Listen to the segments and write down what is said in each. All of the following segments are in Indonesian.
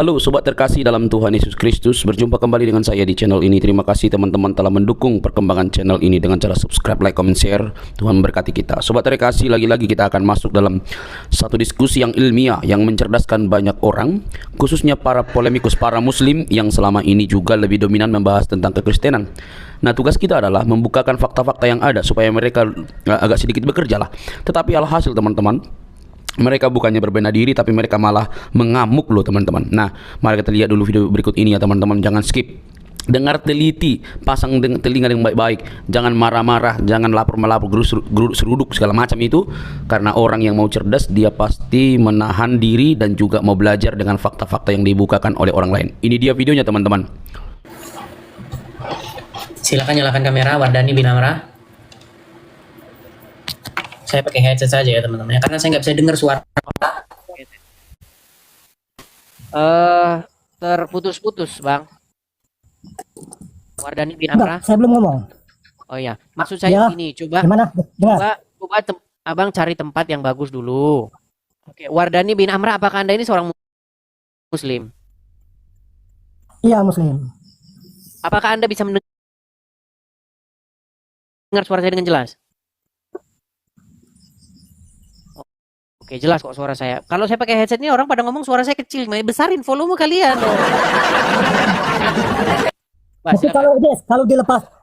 Halo sobat terkasih dalam Tuhan Yesus Kristus, berjumpa kembali dengan saya di channel ini. Terima kasih teman-teman telah mendukung perkembangan channel ini dengan cara subscribe, like, comment, share. Tuhan memberkati kita. Sobat terkasih, lagi-lagi kita akan masuk dalam satu diskusi yang ilmiah yang mencerdaskan banyak orang, khususnya para polemikus, para muslim yang selama ini juga lebih dominan membahas tentang kekristenan. Nah, tugas kita adalah membukakan fakta-fakta yang ada supaya mereka agak sedikit bekerja lah. Tetapi alhasil teman-teman, mereka bukannya berbenah diri, tapi mereka malah mengamuk loh teman-teman. Nah, mari kita lihat dulu video berikut ini ya teman-teman. Jangan skip, dengar teliti, pasang telinga yang baik-baik. Jangan marah-marah, jangan lapor-melapor, geruduk seruduk segala macam itu. Karena orang yang mau cerdas, dia pasti menahan diri dan juga mau belajar dengan fakta-fakta yang dibukakan oleh orang lain. Ini dia videonya teman-teman. Silakan nyalakan kamera, Wardani bin Amrah. Saya pakai headset saja ya teman-teman, karena saya nggak bisa dengar suara. Terputus-putus bang. Wardani bin Amrah. Saya belum ngomong. Oh iya, maksud saya Ya, gini, coba gimana? abang cari tempat yang bagus dulu. Oke, Wardani bin Amrah, apakah Anda ini seorang muslim? Iya, muslim. Apakah Anda bisa mendengar suara saya dengan jelas? Oke, jelas kok suara saya. Kalau saya pakai headset ini orang pada ngomong suara saya kecil, besarin volume kalian. Tapi kalau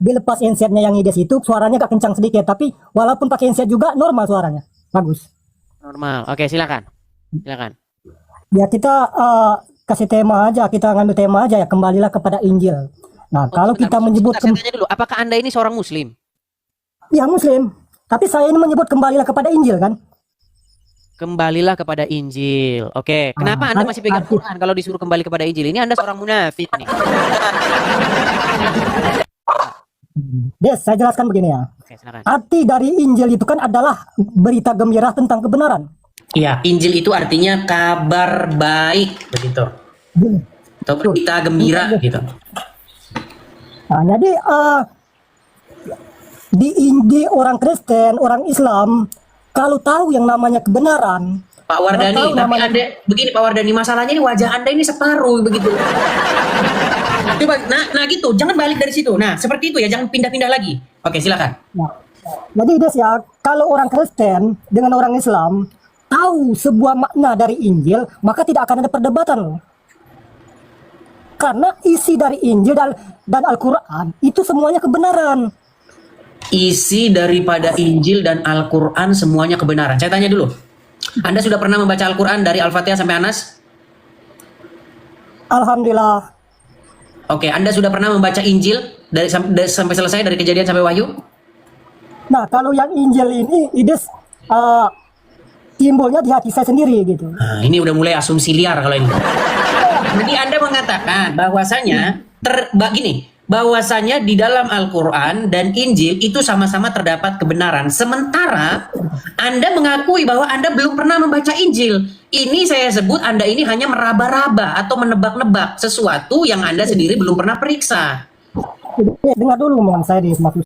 dilepas handsetnya yang IDES itu suaranya agak kencang sedikit, tapi walaupun pakai handset juga normal suaranya. Bagus. Normal. Oke, silakan. Silakan. Ya kita kasih tema aja, kita ngambil tema aja ya, kembalilah kepada Injil. Nah, kalau kita menyebut saya tanya dulu, apakah Anda ini seorang muslim? ya muslim, tapi saya ini menyebut kembalilah kepada Injil kan? Kembalilah kepada Injil. Oke, kenapa Anda masih pegang Quran kalau disuruh kembali kepada Injil? Ini Anda seorang munafik nih. Yes, saya jelaskan begini ya. Oke, silakan. Arti dari Injil itu kan adalah berita gembira tentang kebenaran. Iya, Injil itu artinya kabar baik, begitu. Atau berita gembira, gitu. Nah, jadi di orang Kristen, orang Islam, kalau tahu yang namanya kebenaran, Pak Wardani, tapi Anda begini Pak Wardani, masalahnya ini wajah Anda ini separuh begitu. Coba, nah gitu, jangan balik dari situ. Nah, seperti itu ya, jangan pindah-pindah lagi. Oke, silakan. nah, jadi Des ya, kalau orang Kristen dengan orang Islam tahu sebuah makna dari Injil, maka tidak akan ada perdebatan loh. Karena isi dari Injil dan Al-Quran itu semuanya kebenaran. Isi daripada Injil dan Al-Quran semuanya kebenaran. Saya tanya dulu, Anda sudah pernah membaca Al-Quran dari Al-Fatihah sampai Anas? Alhamdulillah. Oke, Anda sudah pernah membaca Injil sampai selesai, dari Kejadian sampai Wahyu? Nah, kalau yang Injil ini, Ides simbolnya di hati saya sendiri gitu. Nah, ini udah mulai asumsi liar kalau ini. Jadi Anda mengatakan bahwasanya bahwasanya di dalam Al-Quran dan Injil itu sama-sama terdapat kebenaran. Sementara Anda mengakui bahwa Anda belum pernah membaca Injil. Ini saya sebut Anda ini hanya meraba-raba atau menebak-nebak sesuatu yang Anda sendiri belum pernah periksa. Dengar dulu omongan saya di maksud.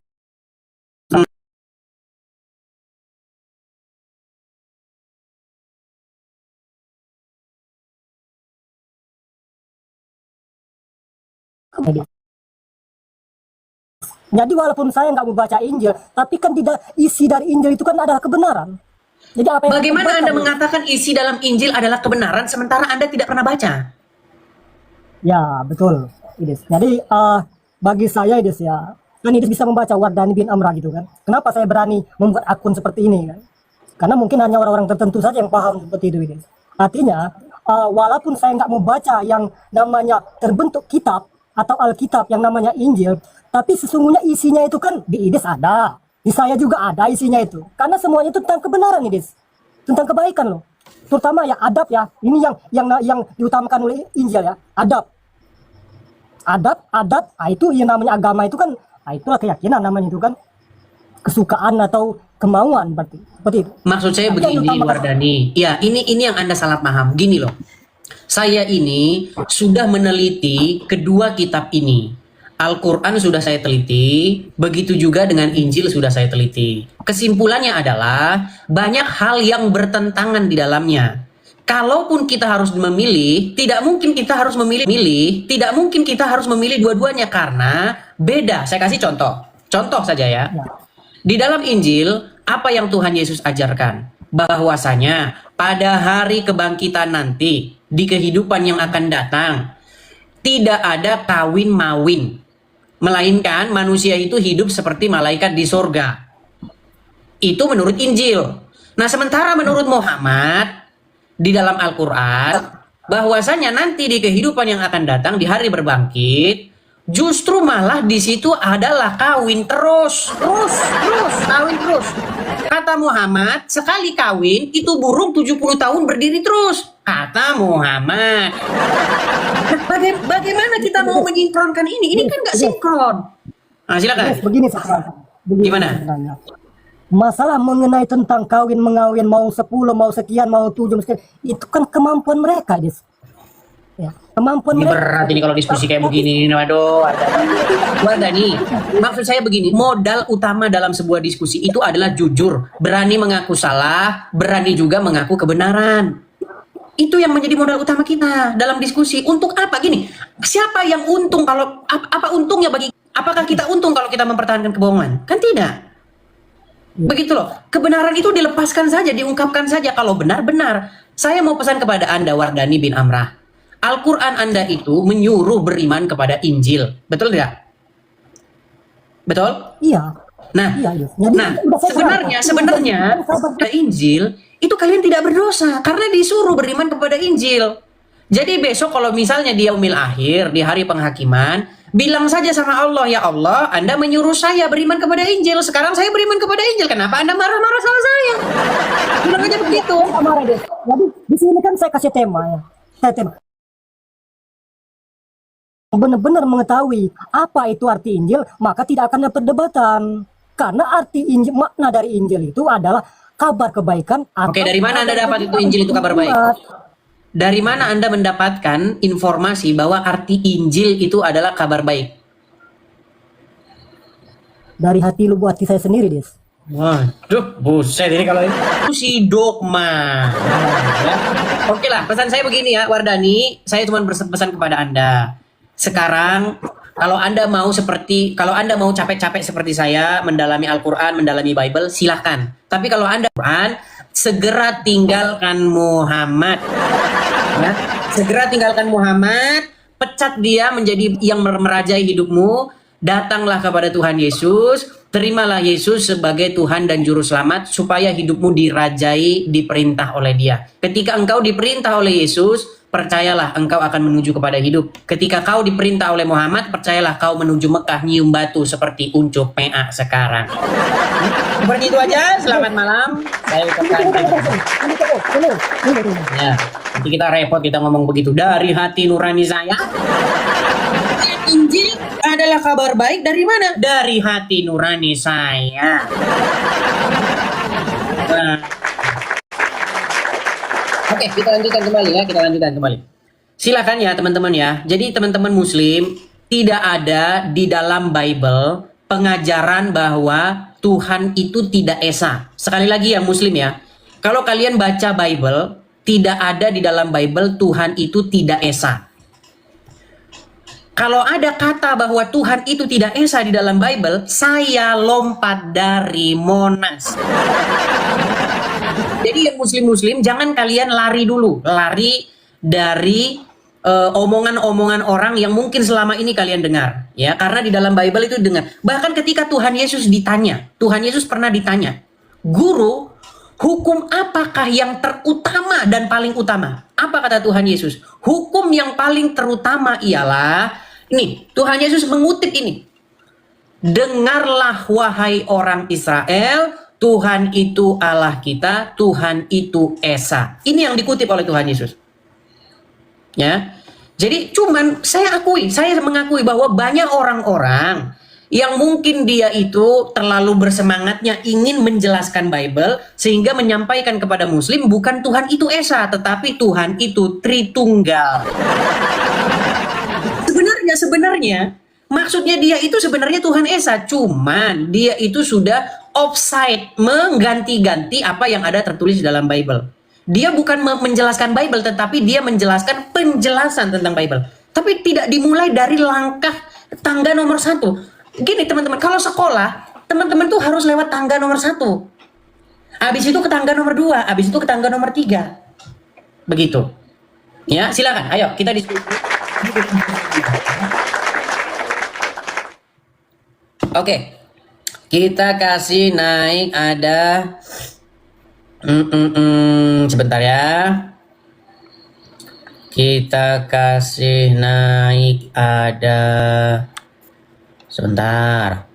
Jadi walaupun saya nggak membaca Injil, tapi kan tidak, isi dari Injil itu kan adalah kebenaran. Jadi apa yang Bagaimana Anda mengatakan isi dalam Injil adalah kebenaran sementara Anda tidak pernah baca? Ya betul, Ides. Jadi bagi saya Ides ya, kan Ides bisa membaca Wardani bin Amrah gitu kan. Kenapa saya berani membuat akun seperti ini kan? Karena mungkin hanya orang-orang tertentu saja yang paham seperti itu Ides. Artinya walaupun saya nggak membaca yang namanya terbentuk kitab atau Alkitab yang namanya Injil, tapi sesungguhnya isinya itu kan di Ides ada, di saya juga ada isinya itu. Karena semuanya itu tentang kebenaran Ides, tentang kebaikan loh. Terutama ya adab ya, ini yang diutamakan oleh Injil ya, adab. Adab, itu yang namanya agama itu kan, itulah keyakinan namanya itu kan, kesukaan atau kemauan berarti seperti itu. Maksud saya begini Wardani, ya ini yang Anda salah paham. Gini loh, saya ini sudah meneliti kedua kitab ini. Al-Quran sudah saya teliti, begitu juga dengan Injil sudah saya teliti. Kesimpulannya adalah banyak hal yang bertentangan di dalamnya. kalaupun kita harus memilih, tidak mungkin kita harus memilih dua-duanya karena beda. Saya kasih contoh saja ya. Di dalam Injil, apa yang Tuhan Yesus ajarkan? Bahwasanya pada hari kebangkitan nanti, di kehidupan yang akan datang, tidak ada kawin mawin, melainkan manusia itu hidup seperti malaikat di sorga. Itu menurut Injil. Nah, sementara menurut Muhammad, di dalam Al-Quran, bahwasanya nanti di kehidupan yang akan datang, di hari berbangkit, justru malah di situ adalah kawin terus, kawin terus. Kata Muhammad, sekali kawin, itu burung 70 tahun berdiri terus. Kata Muhammad. Bagaimana kita mau menyinkronkan ini? Ini kan nggak sinkron. Nah, silakan. Begini sekarang. Gimana? Sebenarnya. Masalah mengenai tentang kawin mengawin mau 10 mau sekian mau 7 sekian, itu kan kemampuan mereka, Des. Ya, kemampuan Ini mereka. berat ini kalau diskusi kayak begini. Waduh, Wardani. Maksud saya begini, modal utama dalam sebuah diskusi itu adalah jujur, berani mengaku salah, berani juga mengaku kebenaran. Itu yang menjadi modal utama kita dalam diskusi. Untuk apa? Gini, siapa yang untung kalau apa untungnya bagi? Apakah kita untung kalau kita mempertahankan kebohongan? Kan tidak. Begitu loh. Kebenaran itu dilepaskan saja, diungkapkan saja. Kalau benar-benar. Saya mau pesan kepada Anda, Wardani bin Amrah. Al-Quran Anda itu menyuruh beriman kepada Injil. Betul tidak? Betul? Iya. Nah, Iya, Des. Jadi, sebenarnya pada Injil itu kalian tidak berdosa karena disuruh beriman kepada Injil. Jadi besok kalau misalnya di yaumil akhir, di hari penghakiman, bilang saja sama Allah, ya Allah, Anda menyuruh saya beriman kepada Injil. Sekarang saya beriman kepada Injil. Kenapa Anda marah-marah sama saya? Bilang aja begitu. Marah, Des. Jadi di sini kan saya kasih tema ya. Saya tema. Benar-benar mengetahui apa itu arti Injil, maka tidak akan ada perdebatan. Karena arti Injil, makna dari Injil itu adalah kabar kebaikan. Oke, dari mana Anda dapat itu Injil itu kabar baik? Dari mana Anda mendapatkan informasi bahwa arti Injil itu adalah kabar baik? Dari hati lubuk hati saya sendiri, Des. Waduh, buset ini kalau itu si dogma. Ya. Oke lah, pesan saya begini ya, Wardani. Saya cuma berpesan kepada Anda. Sekarang, kalau Anda mau capek-capek seperti saya, mendalami Al-Quran, mendalami Bible, silahkan. Tapi kalau Anda Quran, segera tinggalkan Muhammad. Ya, segera tinggalkan Muhammad, pecat dia menjadi yang merajai hidupmu, datanglah kepada Tuhan Yesus, terimalah Yesus sebagai Tuhan dan Juru Selamat, supaya hidupmu dirajai, diperintah oleh Dia. Ketika engkau diperintah oleh Yesus, percayalah engkau akan menuju kepada hidup. Ketika kau diperintah oleh Muhammad, percayalah kau menuju Mekah nyium batu seperti unjuk PA sekarang. Seperti itu aja, selamat malam. Saya ucapkan ya, nanti kita repot kita ngomong begitu. Dari hati nurani saya, Injil adalah kabar baik dari mana? Dari hati nurani saya. Nah. Oke, kita lanjutkan kembali. Silakan ya teman-teman ya. Jadi teman-teman Muslim, tidak ada di dalam Bible pengajaran bahwa Tuhan itu tidak esa. Sekali lagi ya Muslim ya. Kalau kalian baca Bible, tidak ada di dalam Bible Tuhan itu tidak esa. Kalau ada kata bahwa Tuhan itu tidak esa di dalam Bible, saya lompat dari Monas. Jadi yang muslim-muslim jangan kalian lari dari omongan-omongan orang yang mungkin selama ini kalian dengar, ya, karena di dalam Bible itu dengar. Bahkan ketika Tuhan Yesus pernah ditanya, "Guru, hukum apakah yang terutama dan paling utama?" Apa kata Tuhan Yesus? Hukum yang paling terutama ialah ini, Tuhan Yesus mengutip ini. "Dengarlah wahai orang Israel, Tuhan itu Allah kita, Tuhan itu Esa." Ini yang dikutip oleh Tuhan Yesus. Ya. Jadi saya mengakui bahwa banyak orang-orang yang mungkin dia itu terlalu bersemangatnya ingin menjelaskan Bible sehingga menyampaikan kepada muslim bukan Tuhan itu Esa, tetapi Tuhan itu Tritunggal. Sebenarnya maksudnya dia itu sebenarnya Tuhan Esa, cuman dia itu sudah offside, mengganti-ganti apa yang ada tertulis dalam Bible. Dia bukan menjelaskan Bible, tetapi dia menjelaskan penjelasan tentang Bible. Tapi tidak dimulai dari langkah tangga nomor 1. Gini teman-teman, kalau sekolah, teman-teman tuh harus lewat tangga nomor 1. Habis itu ke tangga nomor 2, habis itu ke tangga nomor 3. Begitu. Ya, silakan. Ayo kita diskusi. Oke. Kita kasih naik ada sebentar ya. Kita kasih naik ada sebentar.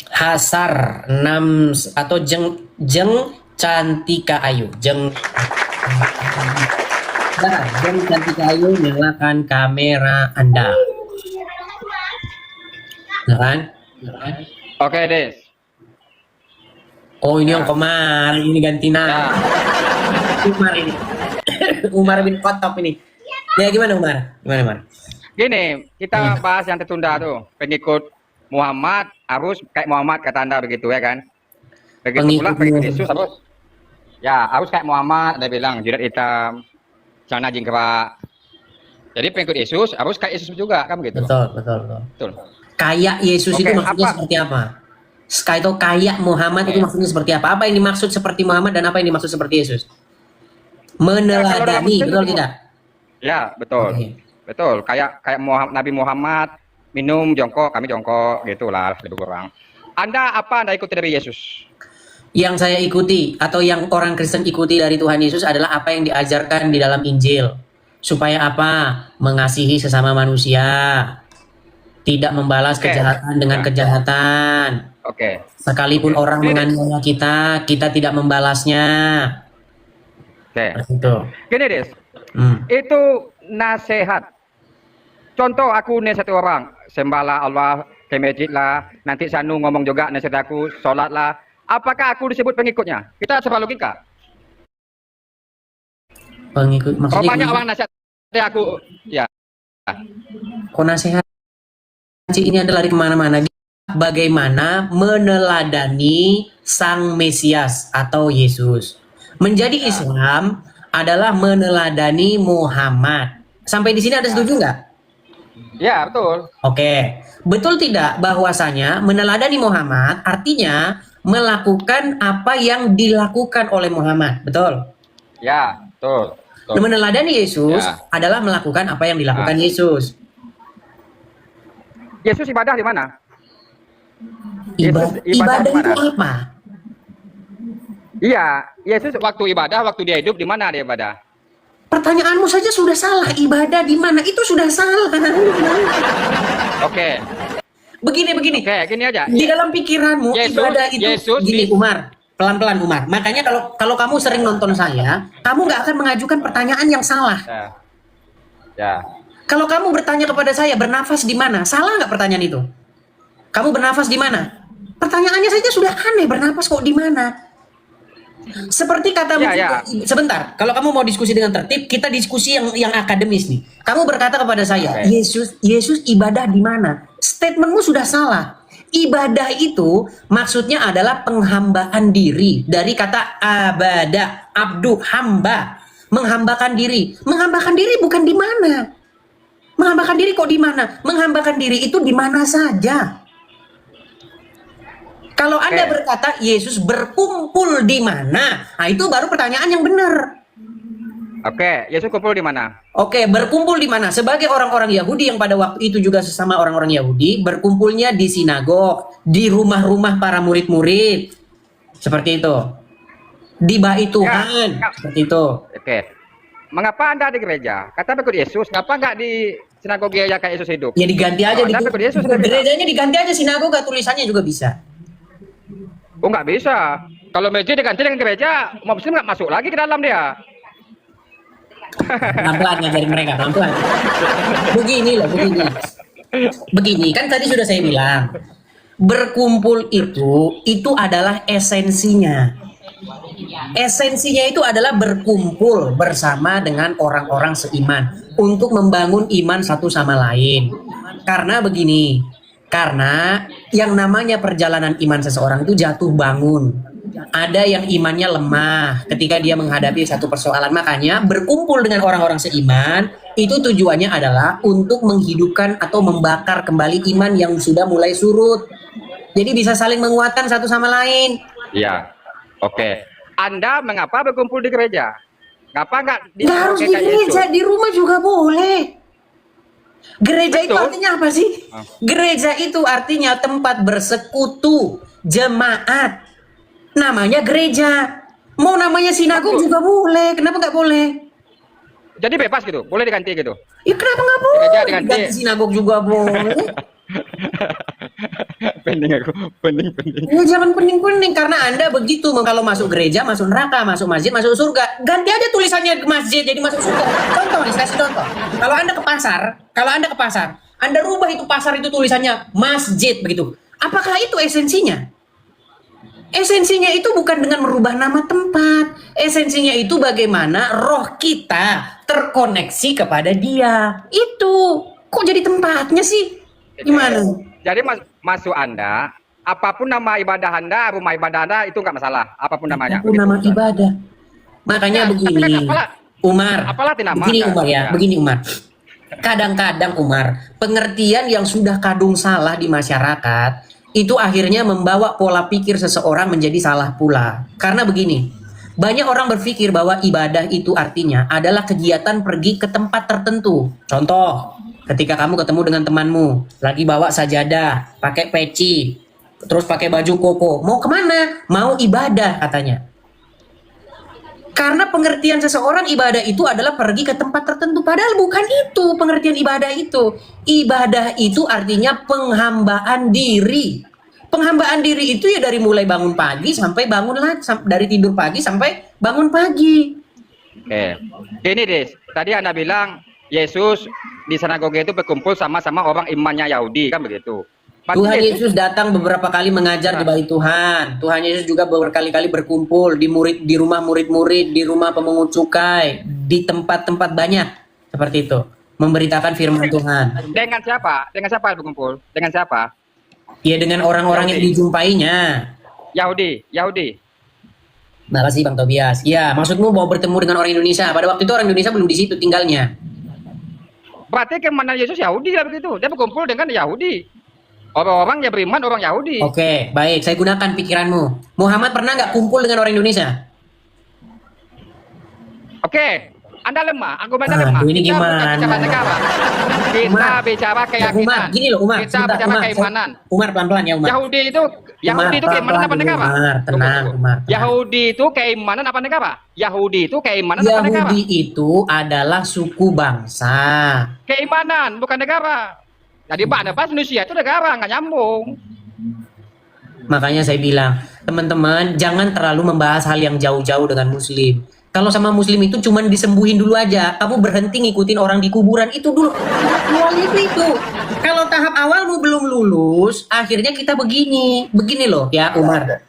Hasar 6 atau Jeng Cantika Ayu. Jeng Cantika Ayu, nyalakan kamera Anda. Nyalakan? Oke, Des. Oh, ini yang kemarin, ini ganti nama. Umar ini. Umar bin Khattab ini. Ya gimana Umar? Gimana Umar? Gini, kita bahas yang tertunda tuh. Pengikut Muhammad harus kayak Muhammad kata Anda begitu ya kan? Begitu pula pengikut Yesus harus. Ya, harus kayak Muhammad, ada bilang jidat hitam, celana jingkrak. Jadi pengikut Yesus harus kayak Yesus juga, kan begitu? Betul. Kayak Yesus itu maksudnya seperti apa? Itu kayak Muhammad itu maksudnya seperti apa? Apa yang dimaksud seperti Muhammad dan apa yang dimaksud seperti Yesus? Meneladani, betul tidak? Ya, betul. Betul. Kayak Nabi Muhammad minum jongkok, kami jongkok, gitulah lebih kurang. Apa Anda ikuti dari Yesus? Yang saya ikuti atau yang orang Kristen ikuti dari Tuhan Yesus adalah apa yang diajarkan di dalam Injil. Supaya apa? Mengasihi sesama manusia. Tidak membalas kejahatan dengan kejahatan. Sekalipun orang menganiaya kita, kita tidak membalasnya. Itu. Gini, Des. Itu nasihat. Contoh aku nih satu orang, sembahlah Allah, ke masjid lah, nanti Sanu ngomong juga nasihat aku, sholat lah. Apakah aku disebut pengikutnya? Kita serba logika. Pengikut maksudnya? Banyak orang nasihat aku, ya. Kok nasihat ini adalah dari kemana-mana. Bagaimana meneladani Sang Mesias atau Yesus. Menjadi Islam adalah meneladani Muhammad. Sampai di sini ada setuju nggak? Ya, betul. Oke. Betul tidak bahwasanya meneladani Muhammad artinya melakukan apa yang dilakukan oleh Muhammad. Betul? Ya, betul. Meneladani Yesus adalah melakukan apa yang dilakukan Yesus. Yesus ibadah di mana? Ibadah itu apa? Iya, Yesus waktu ibadah, waktu dia hidup di mana dia ibadah? Pertanyaanmu saja sudah salah. Ibadah di mana? Itu sudah salah. Oke. Begini. Oke, gini aja. Di dalam pikiranmu ibadah itu gini Umar, pelan-pelan Umar. Makanya kalau kamu sering nonton saya, kamu nggak akan mengajukan pertanyaan yang salah. Ya. Kalau kamu bertanya kepada saya, bernafas di mana? Salah nggak pertanyaan itu? Kamu bernafas di mana? Pertanyaannya saja sudah aneh, bernafas kok di mana? Seperti katamu, sebentar. Kalau kamu mau diskusi dengan tertib, kita diskusi yang akademis nih. Kamu berkata kepada saya, Yesus ibadah di mana? Statementmu sudah salah. Ibadah itu maksudnya adalah penghambaan diri dari kata abada, abdu, hamba, menghambakan diri. Menghambakan diri bukan di mana? Menghambakan diri kok di mana? Menghambakan diri itu di mana saja. Kalau Anda berkata Yesus berkumpul di mana, nah itu baru pertanyaan yang benar. Oke, Yesus kumpul di mana? Oke, berkumpul di mana? Sebagai orang-orang Yahudi yang pada waktu itu juga sesama orang-orang Yahudi, berkumpulnya di sinagog, di rumah-rumah para murid-murid. Seperti itu. Di bait Tuhan, seperti itu. Oke. Mengapa Anda di gereja? Kata ikut Yesus, ngapa nggak di sinagog gereja kayak Yesus hidup? Ya diganti aja. Yesus gerejanya diganti aja, sinagog tulisannya juga bisa. Oh, nggak bisa. Kalau masjid diganti dengan gereja, umat muslim nggak masuk lagi ke dalam dia. Pelan-pelan ngajarin mereka, pelan-pelan. Begini, kan tadi sudah saya bilang, berkumpul itu adalah esensinya. Esensinya itu adalah berkumpul bersama dengan orang-orang seiman untuk membangun iman satu sama lain. Karena begini, karena yang namanya perjalanan iman seseorang itu jatuh bangun. ada yang imannya lemah ketika dia menghadapi satu persoalan. Makanya berkumpul dengan orang-orang seiman itu tujuannya adalah untuk menghidupkan atau membakar kembali iman yang sudah mulai surut. Jadi bisa saling menguatkan satu sama lain. Iya. Oke. Anda mengapa berkumpul di gereja? Ngapa nggak di Nggak harus di kayak gereja, Yesus? di rumah juga boleh. Gereja itu Betul. artinya apa sih? Ah. Gereja itu artinya tempat bersekutu, jemaat. Namanya gereja. Mau namanya sinagog Betul. juga boleh. Kenapa nggak boleh? Jadi bebas gitu, boleh diganti gitu. Ya kenapa nggak boleh? Gereja diganti. Ganti sinagog juga boleh. Pening aku, pening. Ya jangan pening-pening karena Anda begitu kalau masuk gereja, masuk neraka, masuk masjid, masuk surga. Ganti aja tulisannya ke masjid jadi masuk surga. Contoh nih, saya kasih contoh. Kalau Anda ke pasar, Anda rubah itu pasar itu tulisannya masjid begitu. Apakah itu esensinya? Esensinya itu bukan dengan merubah nama tempat. Esensinya itu bagaimana roh kita terkoneksi kepada Dia. Itu. Kok jadi tempatnya sih? Gimana? Jadi masuk Anda, apapun nama ibadah Anda, rumah ibadah Anda itu nggak masalah, apapun namanya. Apapun nama ibadah. Makanya Ya, tapi begini, kan Umar. apalah nama Begini kan? Umar ya, Ya. begini Umar. Kadang-kadang Umar, pengertian yang sudah kadung salah di masyarakat itu akhirnya membawa pola pikir seseorang menjadi salah pula. Karena begini, banyak orang berpikir bahwa ibadah itu artinya adalah kegiatan pergi ke tempat tertentu. Contoh, ketika kamu ketemu dengan temanmu, lagi bawa sajadah, pakai peci, terus pakai baju koko, mau kemana? Mau ibadah katanya. Karena pengertian seseorang ibadah itu adalah pergi ke tempat tertentu. Padahal bukan itu pengertian ibadah itu. Ibadah itu artinya penghambaan diri. Penghambaan diri itu ya dari mulai bangun pagi sampai bangun lagi. Dari tidur pagi sampai bangun pagi. Oke. Ini Des, tadi Anda bilang Yesus di sinagoga itu berkumpul sama-sama orang imannya Yahudi, kan begitu. Berarti Tuhan Yesus datang beberapa kali mengajar di bait Tuhan. Tuhan Yesus juga berkali-kali berkumpul di rumah murid-murid, di rumah pemungut cukai, di tempat-tempat banyak seperti itu, memberitakan firman Tuhan. Dengan siapa? Dengan siapa berkumpul? Dengan siapa? Ya dengan orang-orang yang dijumpainya. Yahudi. Makasih Bang Tobias. Ya, maksudmu mau bertemu dengan orang Indonesia. Pada waktu itu orang Indonesia belum di situ tinggalnya. Berarti kemana Yesus Yahudi lah begitu. Dia berkumpul dengan Yahudi. Orang-orang yang beriman orang Yahudi. Oke, baik. Saya gunakan pikiranmu. Muhammad pernah nggak kumpul dengan orang Indonesia? Oke. Anda lemah, argumennya Ah, lemah. ini Kita bukan gimana? bicara negara. Kita Umar. bicara Umar, keyakinan. gini loh Umar. Kita Sebentar, bicara Umar. keimanan. Umar pelan-pelan ya Umar. Yahudi itu keimanan apa pelan-pelan negara? dulu, Umar. Tenang, Tunggu. Umar. Tenang. Yahudi itu keimanan apa negara? Yahudi itu keimanan apa negara? Yahudi itu adalah suku bangsa. Keimanan bukan negara. Jadi Anda bahas Indonesia itu negara, nggak nyambung. Makanya saya bilang, teman-teman jangan terlalu membahas hal yang jauh-jauh dengan Muslim. Kalau sama Muslim itu cuman disembuhin dulu aja. Kamu berhenti ngikutin orang di kuburan itu dulu. Awalnya itu. Kalau tahap awalmu belum lulus, akhirnya kita begini loh ya Umar.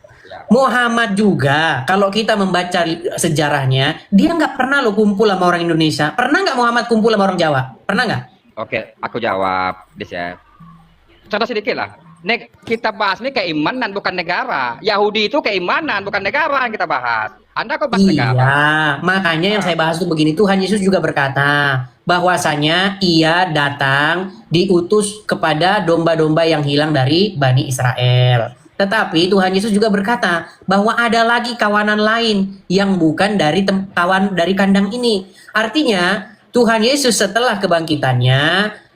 Muhammad juga, kalau kita membaca sejarahnya, dia nggak pernah lo kumpul sama orang Indonesia. Pernah nggak Muhammad kumpul sama orang Jawa? Pernah nggak? Oke, aku jawab, Des ya. Contoh sedikit lah. Kita bahas ini keimanan bukan negara. Yahudi itu keimanan bukan negara yang kita bahas. Anda kok bahas negara? Iya, makanya yang saya bahas tuh begini. Tuhan Yesus juga berkata bahwasanya ia datang diutus kepada domba-domba yang hilang dari Bani Israel. Tetapi Tuhan Yesus juga berkata bahwa ada lagi kawanan lain yang bukan dari kawan dari kandang ini. Artinya Tuhan Yesus setelah kebangkitannya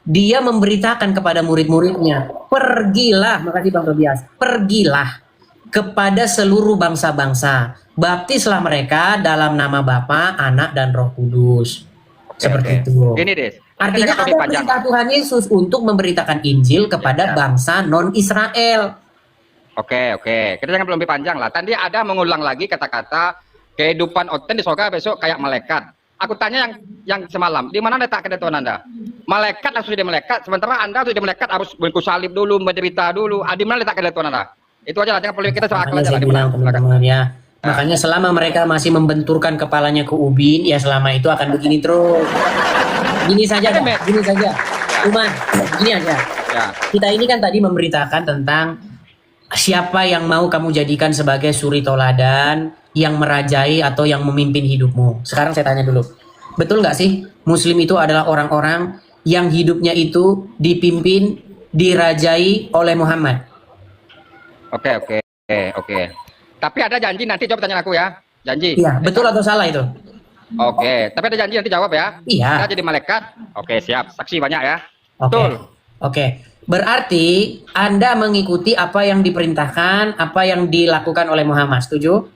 dia memberitakan kepada murid-muridnya, pergilah, makasih Bang Tobias, pergilah kepada seluruh bangsa-bangsa, baptislah mereka dalam nama Bapa, Anak, dan Roh Kudus. Seperti itu. Ini Des. Artinya Kita ada lebih panjang. perintah Tuhan Yesus untuk memberitakan Injil kepada bangsa non-Israel. Oke. Kita jangan lebih panjang lah. Tadi ada mengulang lagi kata-kata kehidupan oten di surga besok kayak malaikat. Aku tanya yang semalam, di mana letak ketentuan Anda? Malaikat langsung jadi malaikat, sementara Anda jadi malaikat harus berku salib dulu, menderita dulu. Di mana letak ketentuan Anda? Itu aja lah, jangan perlu kita soal akal Makanya aja saya lah. bilang teman-teman ya. Makanya selama mereka masih membenturkan kepalanya ke ubin, ya selama itu akan begini terus. Gini saja, gini saja. Umar, gini aja. Ya. Kita ini kan tadi memberitakan tentang siapa yang mau kamu jadikan sebagai suri toladan yang merajai atau yang memimpin hidupmu? Sekarang saya tanya dulu. Betul nggak sih Muslim itu adalah orang-orang yang hidupnya itu dipimpin, dirajai oleh Muhammad? Oke, oke, oke. Tapi ada janji nanti jawab pertanyaan aku ya. Janji. Iya, betul atau salah itu? Oke, tapi ada janji nanti jawab ya. Iya. Kita jadi malaikat. Oke, siap. Saksi banyak ya. Oke. Betul. Oke. Berarti Anda mengikuti apa yang diperintahkan, apa yang dilakukan oleh Muhammad. Setuju?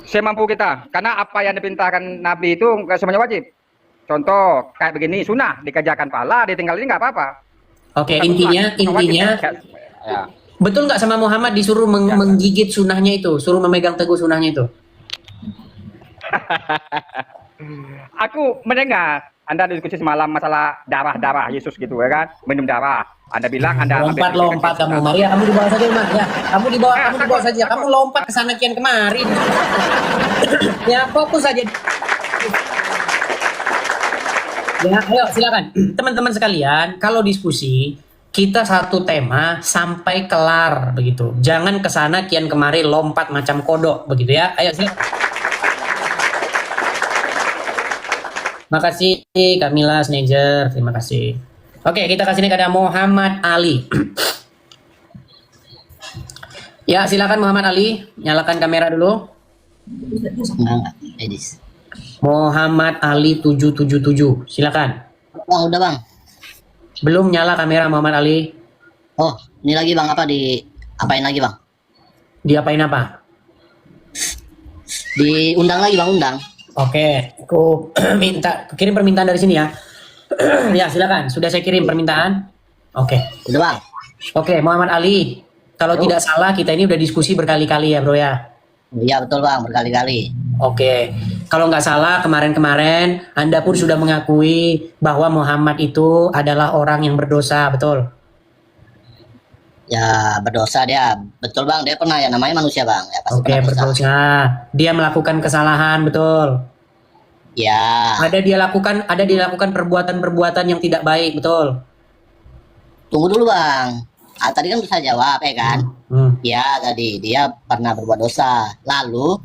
Semampu kita. Karena apa yang diperintahkan Nabi itu nggak semuanya wajib. Contoh kayak begini, sunnah dikerjakan pahala, ditinggal ini nggak apa-apa. Oke, Bukan intinya sunnah, wajib. Ya. betul nggak sama Muhammad disuruh menggigit sunnahnya itu, suruh memegang teguh sunnahnya itu? Aku mendengar Anda diskusi semalam masalah darah Yesus gitu ya kan, minum darah. Anda bilang Anda Lompat kamu, Maria, kamu dibawa saja, Mas. Ya, kamu dibawa saja. Kamu lompat ke sana kian kemari. Ya, fokus saja. Ya, ayo silakan. Teman-teman sekalian, kalau diskusi kita satu tema sampai kelar begitu. Jangan ke sana kian kemari lompat macam kodok begitu ya. Ayo silakan. Makasih Kamila Snejer, terima kasih. Oke, kita kasih ini kepada Muhammad Ali. Ya, silakan Muhammad Ali, nyalakan kamera dulu. Edis. Muhammad Ali 777, silakan. Bang, udah bang. Belum nyala kamera Muhammad Ali. Oh, ini lagi bang, apa apain lagi bang? Diapain apa? Diundang lagi bang, undang. Oke, aku kirim permintaan dari sini ya. Ya, silakan. Sudah saya kirim permintaan. Oke. Udah bang. Oke, Muhammad Ali. Kalau tidak salah kita ini udah diskusi berkali-kali ya, Bro ya. Iya betul bang, berkali-kali. Oke. Kalau nggak salah kemarin-kemarin Anda pun sudah mengakui bahwa Muhammad itu adalah orang yang berdosa, betul? Ya berdosa dia, betul bang. Dia pernah ya, namanya manusia bang. Ya, pasti Oke, pernah berdosa. berdosa. Dia melakukan kesalahan, betul? Ya. Ada dia lakukan perbuatan-perbuatan yang tidak baik, betul? Tunggu dulu bang. Tadi kan bisa jawab ya kan? Ya tadi dia pernah berbuat dosa. Lalu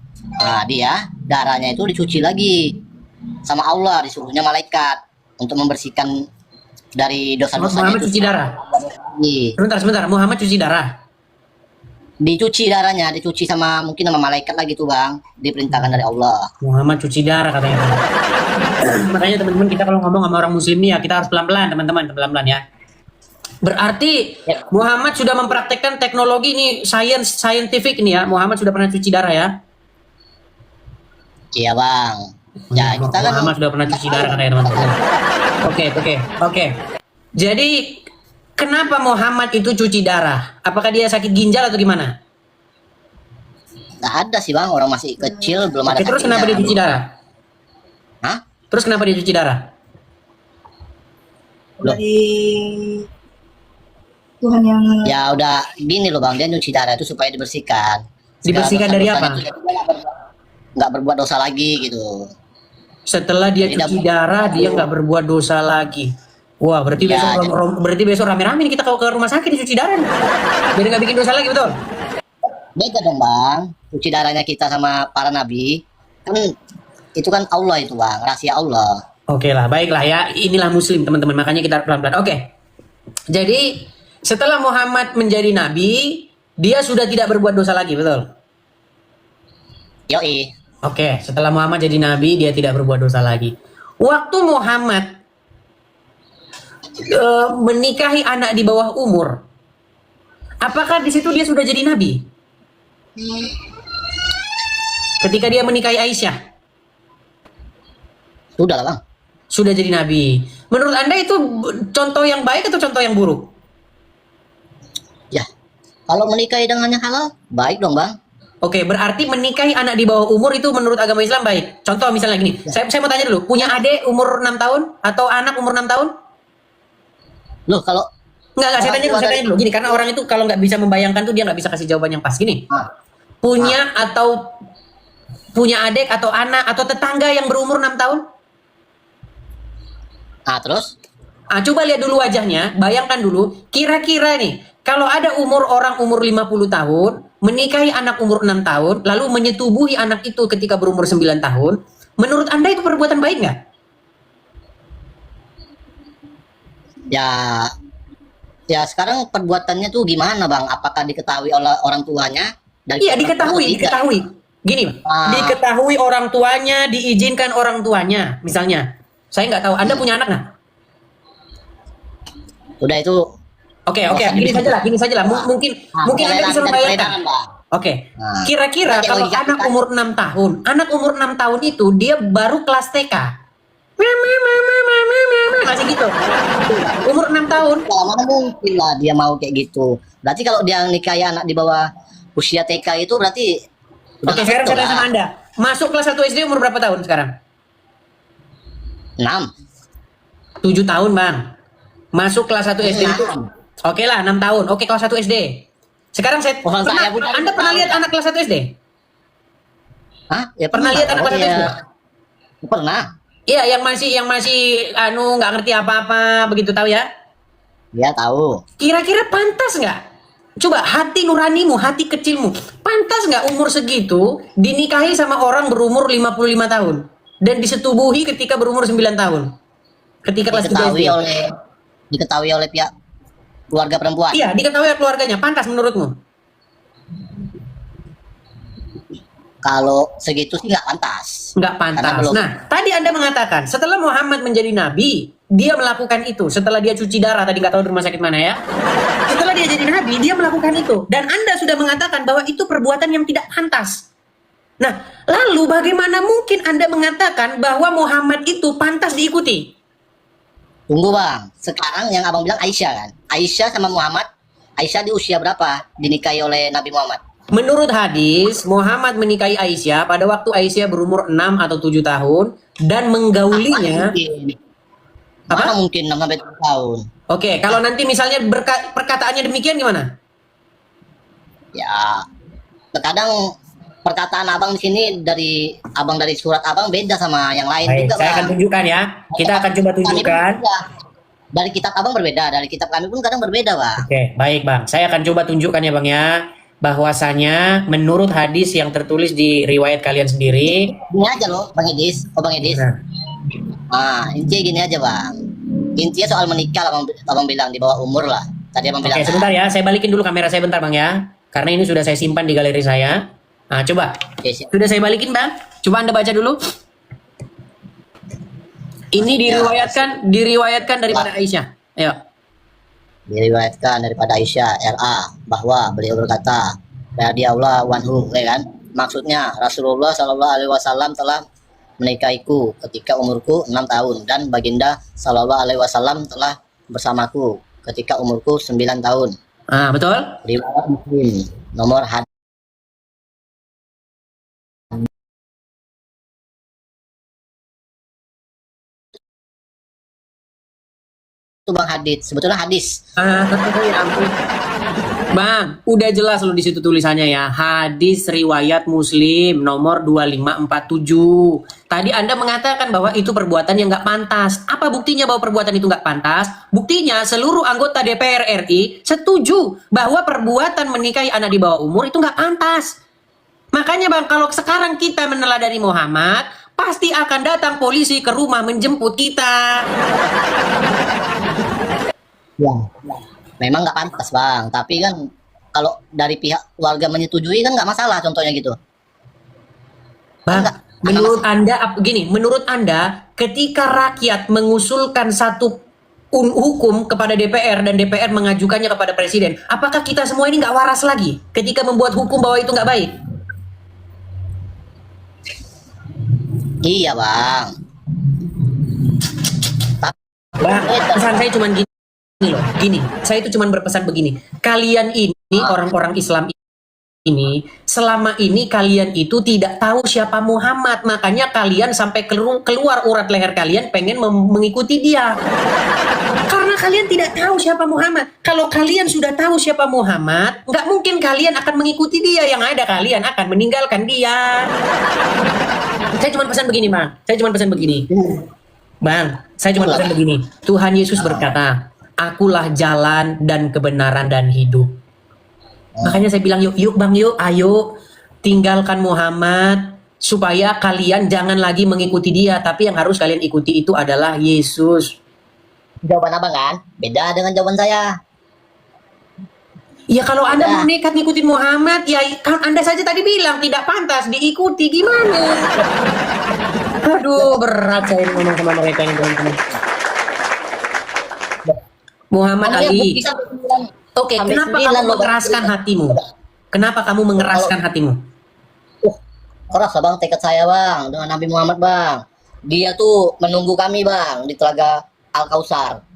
dia darahnya itu dicuci lagi sama Allah, disuruhnya malaikat untuk membersihkan dari dosa-dosanya. Muhammad cuci darah. Sebentar. Muhammad cuci darah. Dicuci darahnya, dicuci mungkin sama malaikat lagi tuh bang, diperintahkan dari Allah. Muhammad cuci darah katanya. Makanya teman-teman kita kalau ngomong sama orang muslim nih ya kita harus pelan-pelan teman-teman, pelan-pelan ya. Berarti Muhammad sudah mempraktekkan teknologi ini, scientific ini ya. Muhammad sudah pernah cuci darah ya. Iya bang. Ya kita kan Muhammad sudah pernah cuci darah katanya teman-teman. Oke. Jadi kenapa Muhammad itu cuci darah? Apakah dia sakit ginjal atau gimana? nggak ada sih bang, orang masih kecil belum ada. Oke, terus kenapa dia cuci darah? Hah? Terus kenapa dia cuci darah? Dari Tuhan yang Ya udah gini loh bang, dia nyuci darah itu supaya dibersihkan. Dibersihkan dari apa? Nggak berbuat dosa lagi gitu. Setelah dia cuci darah dia nggak berbuat dosa lagi. Wah, berarti Ya, besok rame-rame nih kita kalau ke rumah sakit dicuci darah nih. Biar nggak bikin dosa lagi, betul? Beda dong bang, cuci darahnya kita sama para nabi kan itu kan Allah itu bang, rahasia Allah. Oke lah, baiklah ya. Inilah muslim teman-teman, makanya kita pelan-pelan. Oke. Jadi setelah Muhammad menjadi nabi, dia sudah tidak berbuat dosa lagi, betul? Yoi. Oke, setelah Muhammad jadi nabi, dia tidak berbuat dosa lagi. Waktu Muhammad menikahi anak di bawah umur, apakah di situ dia sudah jadi nabi? Ketika dia menikahi Aisyah, Sudah lah bang. sudah jadi nabi. Menurut Anda itu contoh yang baik atau contoh yang buruk? Ya, kalau menikahi dengan yang halal, baik dong bang. Oke, berarti menikahi anak di bawah umur itu menurut agama Islam baik. Contoh misalnya gini, saya mau tanya dulu, punya adik umur 6 tahun atau anak umur 6 tahun? Loh kalau Enggak, saya tanya dulu. Gini, karena orang itu kalau nggak bisa membayangkan tuh dia nggak bisa kasih jawaban yang pas. Gini, punya adik atau anak atau tetangga yang berumur 6 tahun? terus Coba lihat dulu wajahnya, bayangkan dulu, kira-kira nih, Kalau ada orang umur 50 tahun, menikahi anak umur 6 tahun, lalu menyetubuhi anak itu ketika berumur 9 tahun, menurut Anda itu perbuatan baik nggak? Ya, ya sekarang perbuatannya tuh gimana Bang? Apakah diketahui oleh orang tuanya? Iya, diketahui. Gini, diketahui orang tuanya, diizinkan orang tuanya. Misalnya, saya nggak tahu, Anda punya anak nggak? Udah itu. Oke, gini saja lah. Mungkin Anda bisa membayangkan. Oke, kira-kira kalau anak umur 6 tahun, itu dia baru kelas TK. Masih gitu. Umur 6 tahun. Mana mungkin lah dia mau kayak gitu. Berarti kalau dia nikahi anak di bawah usia TK itu berarti Oke, sekarang saya tanya sama Anda. Masuk kelas 1 SD umur berapa tahun sekarang? 6. 7 tahun, Bang. Masuk kelas 1 SD itu. Oke lah, 6 tahun. Oke, kelas 1 SD. Sekarang Anda pernah lihat anak kelas 1 SD? Hah? Ya Pernah lihat anak kelas 1 SD? Pernah. Iya, yang masih nggak ngerti apa-apa, begitu tahu ya? Ya tahu. Kira-kira pantas nggak? Coba hati nuranimu, hati kecilmu, pantas nggak umur segitu dinikahi sama orang berumur 55 tahun dan disetubuhi ketika berumur 9 tahun? Ketika kelas 3 SD. Diketahui oleh pihak keluarga perempuan. Iya, diketahui oleh keluarganya. Pantas menurutmu? Kalau segitu sih nggak pantas. Nggak pantas. Nah, tadi Anda mengatakan setelah Muhammad menjadi nabi, dia melakukan itu. Setelah dia cuci darah, tadi nggak tahu di rumah sakit mana ya. Setelah dia jadi nabi, dia melakukan itu. Dan Anda sudah mengatakan bahwa itu perbuatan yang tidak pantas. Nah, lalu bagaimana mungkin Anda mengatakan bahwa Muhammad itu pantas diikuti? Tunggu Bang, sekarang yang abang bilang Aisyah kan? Aisyah sama Muhammad, Aisyah di usia berapa dinikahi oleh Nabi Muhammad? Menurut hadis, Muhammad menikahi Aisyah pada waktu Aisyah berumur 6 atau 7 tahun dan menggaulinya. Mana mungkin 6 sampai 7 tahun? Oke, kalau nanti misalnya perkataannya demikian gimana? Ya, terkadang perkataan abang di sini dari surat abang beda sama yang lain. Baik, juga, saya akan tunjukkan ya. Kita akan coba tunjukkan. Dari kitab abang berbeda, dari kitab kami pun kadang berbeda, Bang. Oke, baik Bang. Saya akan coba tunjukkan ya Bang ya. Bahwasanya menurut hadis yang tertulis di riwayat kalian sendiri. Gini aja loh, Bang Edis. Oh, Bang Edis. Intinya gini aja, Bang. Intinya soal menikah lah, abang bilang di bawah umur lah. Tadi abang bilang. Oke, sebentar ya. Saya balikin dulu kamera saya bentar Bang ya. Karena ini sudah saya simpan di galeri saya. Nah, coba. Oke, siap. Sudah saya balikin Bang. Coba Anda baca dulu. Ini diriwayatkan daripada Aisyah. Ayo. Diriwayatkan daripada Aisyah RA bahwa beliau berkata, radhiyallahu anhu, ya kan? Maksudnya Rasulullah Shallallahu alaihi wasallam telah menikahiku ketika umurku 6 tahun dan baginda Shallallahu alaihi wasallam telah bersamaku ketika umurku 9 tahun. Betul? Riwayat Muslim nomor hadis itu Bang, hadis. Sebetulnya hadis. Ya ampun. Bang, udah jelas loh di situ tulisannya ya. Hadis riwayat Muslim nomor 2547. Tadi Anda mengatakan bahwa itu perbuatan yang nggak pantas. Apa buktinya bahwa perbuatan itu nggak pantas? Buktinya seluruh anggota DPR RI setuju bahwa perbuatan menikahi anak di bawah umur itu nggak pantas. Makanya Bang, kalau sekarang kita meneladani Muhammad, pasti akan datang polisi ke rumah menjemput kita. Ya, memang nggak pantas Bang, tapi kan kalau dari pihak keluarga menyetujui kan nggak masalah, contohnya gitu. Bang, menurut Anda, ketika rakyat mengusulkan satu hukum kepada DPR dan DPR mengajukannya kepada Presiden, apakah kita semua ini nggak waras lagi ketika membuat hukum bahwa itu nggak baik? Iya Bang. Bang, pesan saya cuma gini, saya itu cuma berpesan begini. Kalian ini orang-orang Islam ini, selama ini kalian itu tidak tahu siapa Muhammad, makanya kalian sampai keluar urat leher kalian pengen mengikuti dia. Karena kalian tidak tahu siapa Muhammad. Kalau kalian sudah tahu siapa Muhammad, nggak mungkin kalian akan mengikuti dia. Yang ada kalian akan meninggalkan dia. Saya cuma pesan begini, Bang. Bang, saya cuma pesan begini. Tuhan Yesus berkata, akulah jalan dan kebenaran dan hidup. Makanya saya bilang yuk bang, yuk ayo tinggalkan Muhammad, supaya kalian jangan lagi mengikuti dia, tapi yang harus kalian ikuti itu adalah Yesus. Jawaban abang kan beda dengan jawaban saya. Ya kalau Anda mau nekat ngikutin Muhammad, ya kan Anda saja tadi bilang tidak pantas diikuti, gimana? Aduh, berat saya ngomong sama mereka ini, teman-teman. Muhammad Makanya Ali. bukti sampai 9. Oke, Sampai kenapa 9 kamu loh, Bang. mengeraskan hatimu? Kenapa kamu mengeraskan hatimu? Keras lah bang tekad saya bang dengan Nabi Muhammad bang. Dia tuh menunggu kami bang di Telaga Al-Kausar.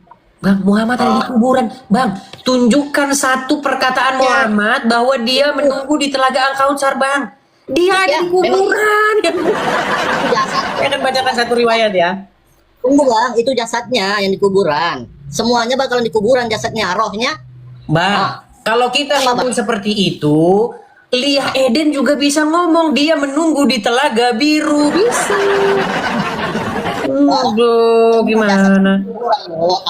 Bang, Muhammad ada di kuburan. Bang, tunjukkan satu perkataan Muhammad bahwa dia menunggu di Telaga Al-Kautsar, Bang. Dia ada Ya, di kuburan. Jasad. Saya akan bacakan satu riwayat ya. Tunggu bang, itu jasadnya yang di kuburan. Semuanya bakalan di kuburan jasadnya, rohnya. Bang, kalau kita ngomong seperti itu, Liah Eden juga bisa ngomong dia menunggu di Telaga Biru. Bisa. Aduh, gimana? Kuburan loh,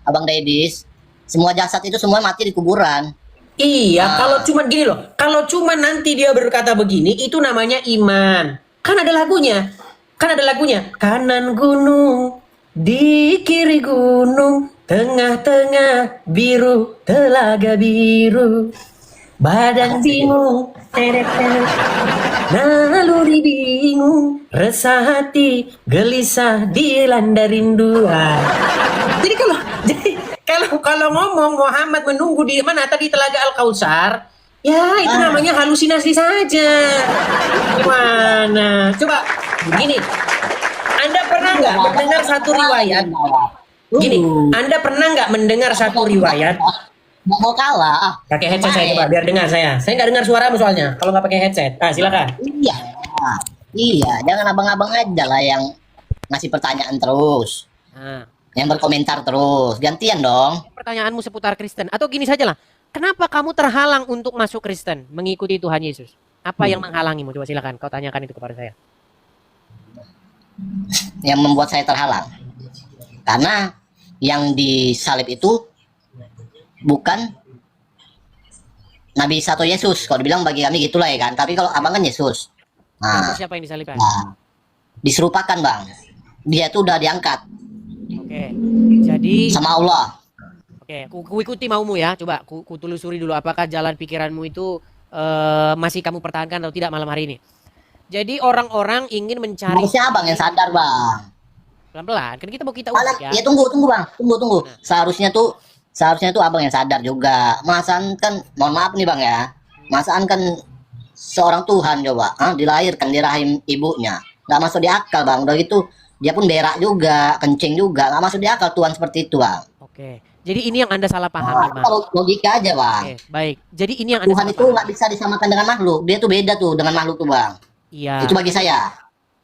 abang Dedis. Semua jasad itu semua mati di kuburan. Iya, kalau cuma gini loh, kalau cuma nanti dia berkata begini, itu namanya iman. Kan ada lagunya, Kanan gunung, di kiri gunung, tengah-tengah biru, Telaga Biru. Badan bingung, teret-teret, naluri bingung, resah hati, gelisah, dilanda rinduan. Jadi kalau ngomong Muhammad menunggu di mana tadi Telaga Al-Kautsar, ya itu namanya halusinasi saja. Gimana? Coba gini, Anda pernah nggak mendengar satu riwayat? Gini, Anda pernah nggak mendengar satu riwayat? Nggak mau kalah. Pakai headset saya coba biar dengar saya. Saya nggak dengar suaramu soalnya kalau nggak pakai headset. Ah, silakan. Iya. Iya, jangan abang-abang aja lah yang ngasih pertanyaan terus. Nah, Yang berkomentar terus. Gantian dong. pertanyaanmu seputar Kristen atau gini saja lah. Kenapa kamu terhalang untuk masuk Kristen, mengikuti Tuhan Yesus? Apa yang menghalangimu? Coba silakan kau tanyakan itu kepada saya. Yang membuat saya terhalang. Karena yang disalib itu bukan Nabi Isa atau Yesus. Kalau dibilang bagi kami gitulah ya kan. Tapi kalau abang kan Yesus. Nah, Siapa yang disalibkan? diserupakan bang. Dia tuh udah diangkat Oke. Jadi sama Allah. oke, ku ikuti maumu ya. Coba ku telusuri dulu apakah jalan pikiranmu itu masih kamu pertahankan atau tidak malam hari ini. Jadi orang-orang ingin mencari Harusnya abang yang sadar bang. pelan-pelan. Kan kita mau kita Malah, uji ya. ya tunggu bang. Tunggu. Seharusnya tuh abang yang sadar juga. Masaan kan, mohon maaf nih bang ya. Masaan kan seorang Tuhan coba, dilahirkan di rahim ibunya. Nggak masuk di akal bang. Udah gitu, dia pun berak juga, kencing juga. Nggak masuk di akal Tuhan seperti itu bang. Oke. Jadi ini yang Anda salah pahami, Bang. Kalau logika aja bang. Oke, baik. Jadi ini yang Anda Tuhan salah itu pahami. nggak bisa disamakan dengan makhluk. Dia tuh beda tuh dengan makhluk tuh bang. Iya. Itu bagi saya.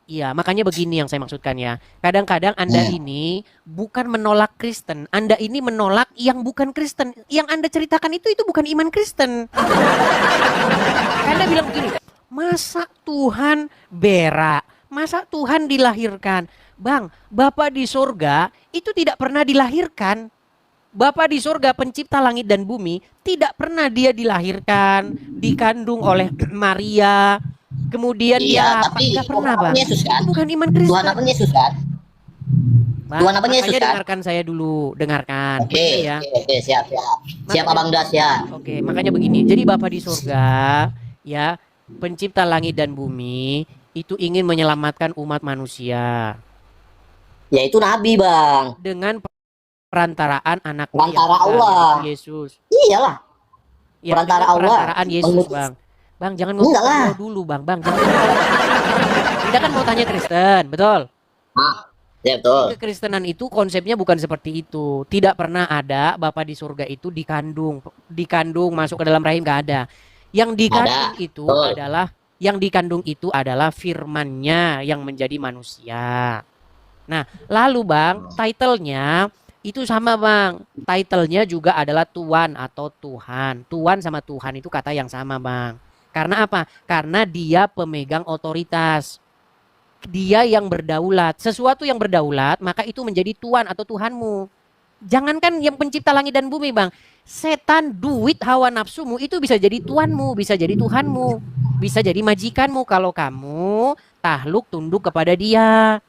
Iya, makanya begini yang saya maksudkan ya. Kadang-kadang Anda ini bukan menolak Kristen, Anda ini menolak yang bukan Kristen. Yang Anda ceritakan itu bukan iman Kristen. Anda bilang begini, masa Tuhan berak? Masa Tuhan dilahirkan? Bang, Bapa di sorga itu tidak pernah dilahirkan. Bapa di sorga pencipta langit dan bumi tidak pernah dia dilahirkan, dikandung oleh Maria. Kemudian Iya, dia tapi nggak pernah bang. Yesus kan? Itu bukan iman Kristen. Tuhan apa Yesus kan? Bang, Tuhan apa Yesus makanya kan? dengarkan saya dulu, dengarkan. Oke, Begini ya. oke, siap. Siap abang Das ya. Oke, makanya begini. Jadi Bapa di surga, ya, pencipta langit dan bumi, itu ingin menyelamatkan umat manusia Ya itu Nabi bang. dengan perantaraan anaknya Perantara yang Allah. yaitu Yesus. Iyalah. Ya, Perantara dengan Allah. perantaraan Yesus, Mengutus. Bang. Bang, jangan Enggak lah. ngobrol dulu, Bang. Bang, jangan. Kita kan mau tanya Kristen, betul? Ya betul. Kekristenan itu konsepnya bukan seperti itu. Tidak pernah ada Bapa di surga itu dikandung masuk ke dalam rahim, nggak ada. Yang dikandung itu betul. adalah firman-Nya yang menjadi manusia. Nah, lalu Bang, title-nya itu sama Bang. Title-nya juga adalah Tuan atau Tuhan. Tuan sama Tuhan itu kata yang sama Bang. Karena apa? Karena dia pemegang otoritas. Dia yang berdaulat. Sesuatu yang berdaulat, maka itu menjadi Tuan atau Tuhanmu. Jangankan yang pencipta langit dan bumi, Bang. Setan, duit, hawa nafsumu itu bisa jadi tuanmu, bisa jadi Tuhanmu, bisa jadi majikanmu kalau kamu takluk tunduk kepada dia.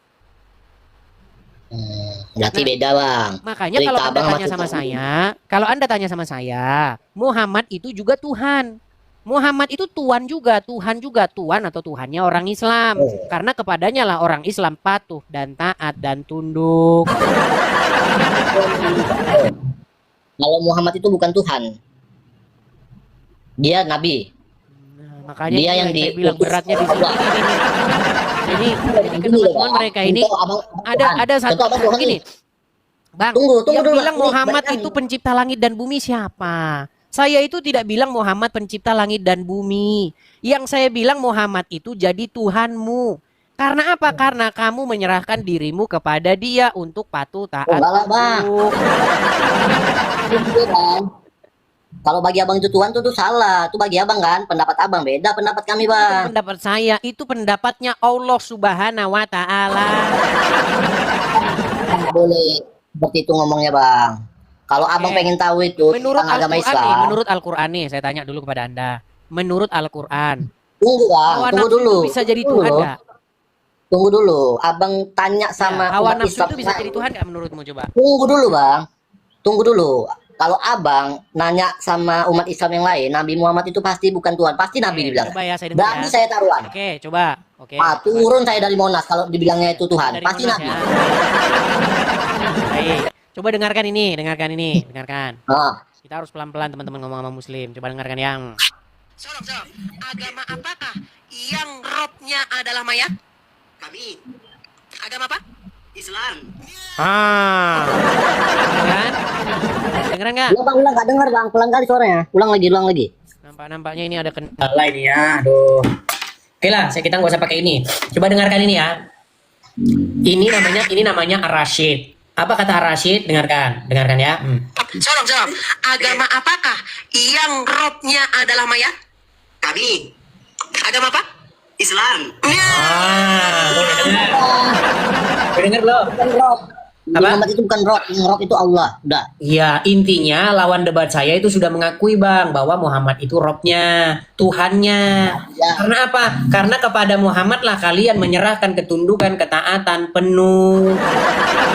Berarti Nah, beda bang. Makanya Cerita kalau Anda abang tanya sama sama cerita saya, kalau Anda tanya sama saya, Muhammad itu juga Tuhan. Muhammad itu Tuhan juga, Tuhan juga, Tuhan atau Tuhannya orang Islam. Karena kepadanya lah orang Islam patuh dan taat dan tunduk. Kalau Muhammad itu bukan Tuhan, dia nabi. Nah, makanya Dia ini yang saya bilang diutus beratnya di sini. Allah. Jadi Gini loh, teman-teman Bang. mereka ini Contoh abang ada Tuhan. satu Contoh abang Tuhan gini. nih. Bang, Tunggu yang dulu, bilang Bang. Ini, Muhammad bayangin. itu pencipta langit dan bumi siapa? Saya itu tidak bilang Muhammad pencipta langit dan bumi. Yang saya bilang Muhammad itu jadi Tuhanmu. Karena apa? Karena kamu menyerahkan dirimu kepada dia untuk patuh taat. Oh, enggak lah, Bang. tunduk. Tunggu, Bang. Kalau bagi abang itu Tuhan tuh salah. Itu bagi abang kan. Pendapat abang beda pendapat kami bang. Pendapat saya itu pendapatnya Allah Subhanahu wa taala. Nggak boleh seperti itu ngomongnya bang. Kalau abang pengen tahu itu Menurut tentang agama Al-Qur'an nih, Islam. menurut Al-Qur'an nih, saya tanya dulu kepada Anda. Menurut Al-Qur'an, Tunggu bang. hawa Tunggu nafsu dulu. itu bisa jadi Tunggu Tuhan dulu. nggak? Tunggu dulu. Abang tanya sama Ya, hawa umat nafsu Islam. itu bisa jadi Tuhan nggak menurutmu coba? Tunggu dulu bang. Tunggu dulu. Kalau abang nanya sama umat Islam yang lain, Nabi Muhammad itu pasti bukan Tuhan. Pasti Nabi Oke, dibilang. coba ya saya dengar Berani ya. saya taruhan. Oke, coba. Oke. Turun saya dari Monas kalau dibilangnya itu Tuhan. Dari Pasti Monas Nabi. ya. Baik. Coba dengarkan ini, dengarkan. Ah. Kita harus pelan-pelan teman-teman ngomong sama muslim. Coba dengarkan yang Sorok. Agama apakah yang robnya adalah mayat? Kami Agama apa? Islam. Kan? Dengeran nggak? Ulang nggak dengar bang, pelan kali suaranya. Ulang lagi. Nampaknya ini ada kendala ini ya. Aduh. Oke lah, kita nggak usah pakai ini. Coba dengarkan ini ya. Ini namanya Ar-Rasyid. Apa kata Ar-Rasyid? Dengarkan ya. Sorok. Agama apakah yang robnya adalah mayat? Kami Agama apa? Islam. Dengar belum? Bukan Rob. Apa? Muhammad itu bukan Rob, yang Rob itu Allah. Udah. Ya, intinya lawan debat saya itu sudah mengakui Bang bahwa Muhammad itu Robnya, Tuhannya. Ya. Karena apa? Karena kepada Muhammad lah kalian menyerahkan ketundukan, ketaatan penuh.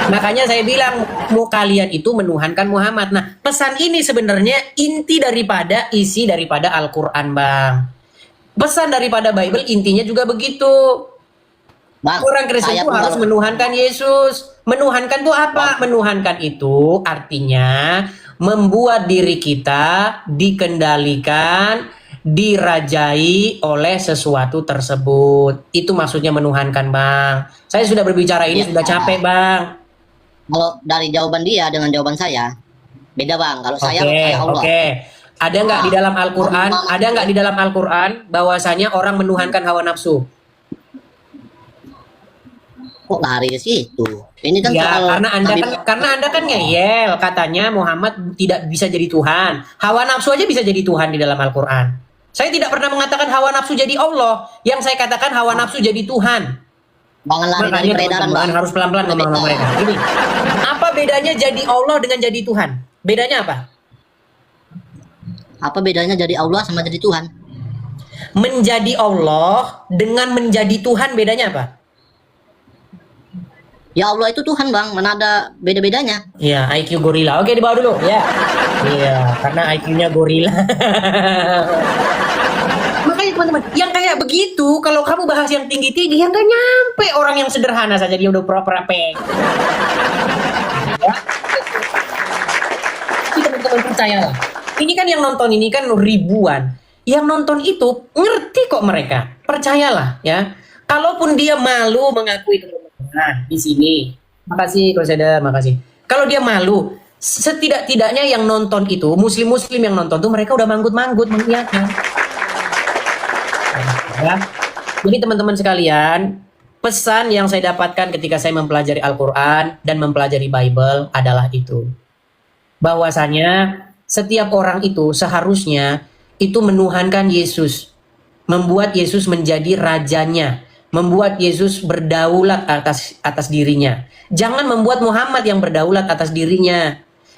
Makanya saya bilang mau kalian itu menuhankan Muhammad. Nah, pesan ini sebenarnya isi daripada Al-Qur'an, Bang. Pesan daripada Bible intinya juga begitu. Bang, Orang Kristen saya itu pun harus kalau- menuhankan Yesus. Menuhankan itu apa? Menuhankan itu artinya membuat diri kita dikendalikan, dirajai oleh sesuatu tersebut. Itu maksudnya menuhankan, Bang. Saya sudah berbicara ini Ya. sudah capek, Bang. Kalau dari jawaban dia dengan jawaban saya beda bang. Kalau saya percaya Allah. Oke. Ada nggak di dalam Al-Qur'an? Ada nggak di dalam Al-Qur'an bahwasanya orang menuhankan hawa nafsu? Kok lari ke situ? Ini kan Ya, soal karena anda kan ngeyel katanya Muhammad tidak bisa jadi Tuhan. Hawa nafsu aja bisa jadi Tuhan di dalam Al-Qur'an. Saya tidak pernah mengatakan hawa nafsu jadi Allah. Yang saya katakan hawa nafsu jadi Tuhan. Jangan lari dari Makanya peredaran teman-teman bang. harus pelan-pelan ngomong sama mereka. Gini, apa bedanya jadi Allah dengan jadi Tuhan? Bedanya apa? Apa bedanya jadi Allah sama jadi Tuhan? Menjadi Allah dengan menjadi Tuhan bedanya apa? Ya Allah itu Tuhan bang. Mana ada beda-bedanya? Iya, IQ gorila. Oke, dibawa dulu. Ya. Iya, karena IQ-nya gorila. Makanya teman-teman, yang kayak begitu, kalau kamu bahas yang tinggi-tinggi, yang gak nyampe orang yang sederhana saja dia udah pura-pura peng. Ya. Tapi teman-teman percayalah. Ini kan yang nonton ini kan ribuan. Yang nonton itu ngerti kok mereka. Percayalah ya. Kalaupun dia malu mengakui nah, di sini. Makasih Koseda, makasih. Kalau dia malu, setidak-tidaknya yang nonton itu, muslim-muslim yang nonton tuh mereka udah manggut-manggut mengiyakan. Ya. Jadi teman-teman sekalian, pesan yang saya dapatkan ketika saya mempelajari Al-Qur'an dan mempelajari Bible adalah itu. Bahwasanya setiap orang itu seharusnya itu menuhankan Yesus. Membuat Yesus menjadi rajanya. Membuat Yesus berdaulat atas dirinya. Jangan membuat Muhammad yang berdaulat atas dirinya.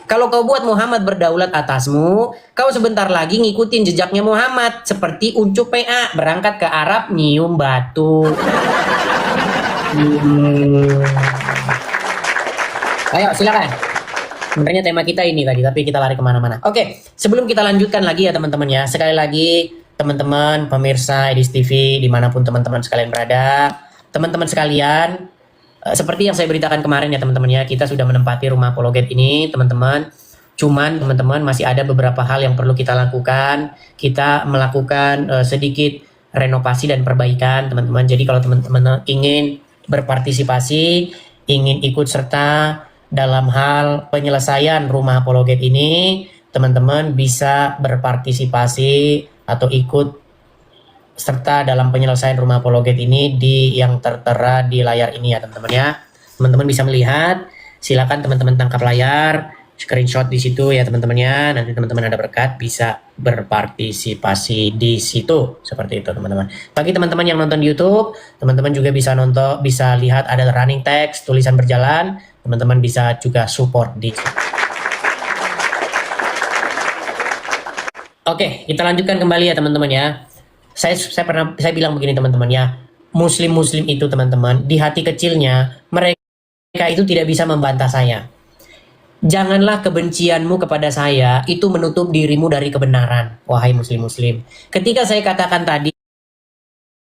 Kalau kau buat Muhammad berdaulat atasmu, kau sebentar lagi ngikutin jejaknya Muhammad. Seperti Uncup PA, berangkat ke Arab, nyium batu. Ayo, silakan. Sebenarnya tema kita ini tadi, tapi kita lari kemana-mana. Oke, sebelum kita lanjutkan lagi ya teman-teman ya. Sekali lagi, teman-teman, pemirsa Edis TV, dimanapun teman-teman sekalian berada. Teman-teman sekalian, seperti yang saya beritakan kemarin ya teman-teman ya, kita sudah menempati rumah apologet ini teman-teman. Cuman teman-teman masih ada beberapa hal yang perlu kita lakukan. Kita melakukan sedikit renovasi dan perbaikan teman-teman. Jadi kalau teman-teman ingin berpartisipasi, ingin ikut serta dalam hal penyelesaian rumah apologet ini, teman-teman bisa berpartisipasi atau ikut serta dalam penyelesaian rumah apologet ini di yang tertera di layar ini ya teman-teman ya. Teman-teman bisa melihat, silakan teman-teman tangkap layar, screenshot di situ ya teman-teman ya. Nanti teman-teman ada berkat bisa berpartisipasi di situ seperti itu teman-teman. Bagi teman-teman yang nonton di YouTube, teman-teman juga bisa bisa lihat ada running text, tulisan berjalan. Teman-teman bisa juga support di situ. Oke, kita lanjutkan kembali ya teman-teman ya. Saya bilang begini teman-teman ya, muslim itu teman-teman di hati kecilnya mereka itu tidak bisa membantah saya. Janganlah kebencianmu kepada saya itu menutup dirimu dari kebenaran, wahai muslim. Ketika saya katakan tadi,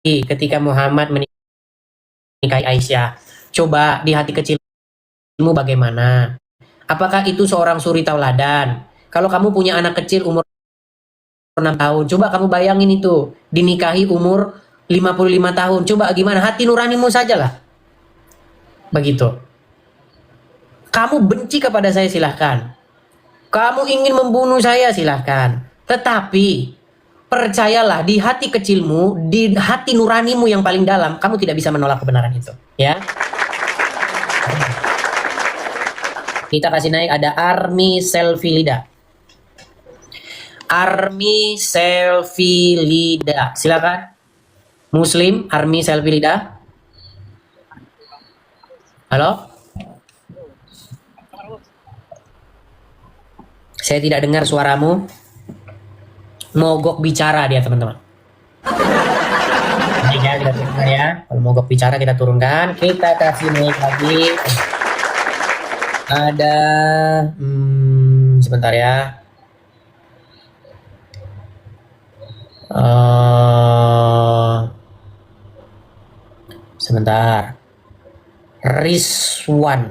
ketika Muhammad menikahi Aisyah, coba di hati kecilmu bagaimana? Apakah itu seorang suri tauladan? Kalau kamu punya anak kecil umur 6 tahun, coba kamu bayangin itu dinikahi umur 55 tahun, coba gimana hati nuranimu sajalah. Begitu. Kamu benci kepada saya silahkan, kamu ingin membunuh saya silahkan, tetapi percayalah di hati kecilmu, di hati nuranimu yang paling dalam, kamu tidak bisa menolak kebenaran itu ya. Kita kasih naik, ada Army Selfie Lida. Army Selfie Lida, silakan. Muslim Army Selfie Lida. Halo? Saya tidak dengar suaramu. Mogok bicara dia teman-teman. Baik ya, kita turunkan ya. Kalau mogok bicara kita turunkan. Kita kasih naik lagi. Ada sebentar ya. Sebentar. Rizwan.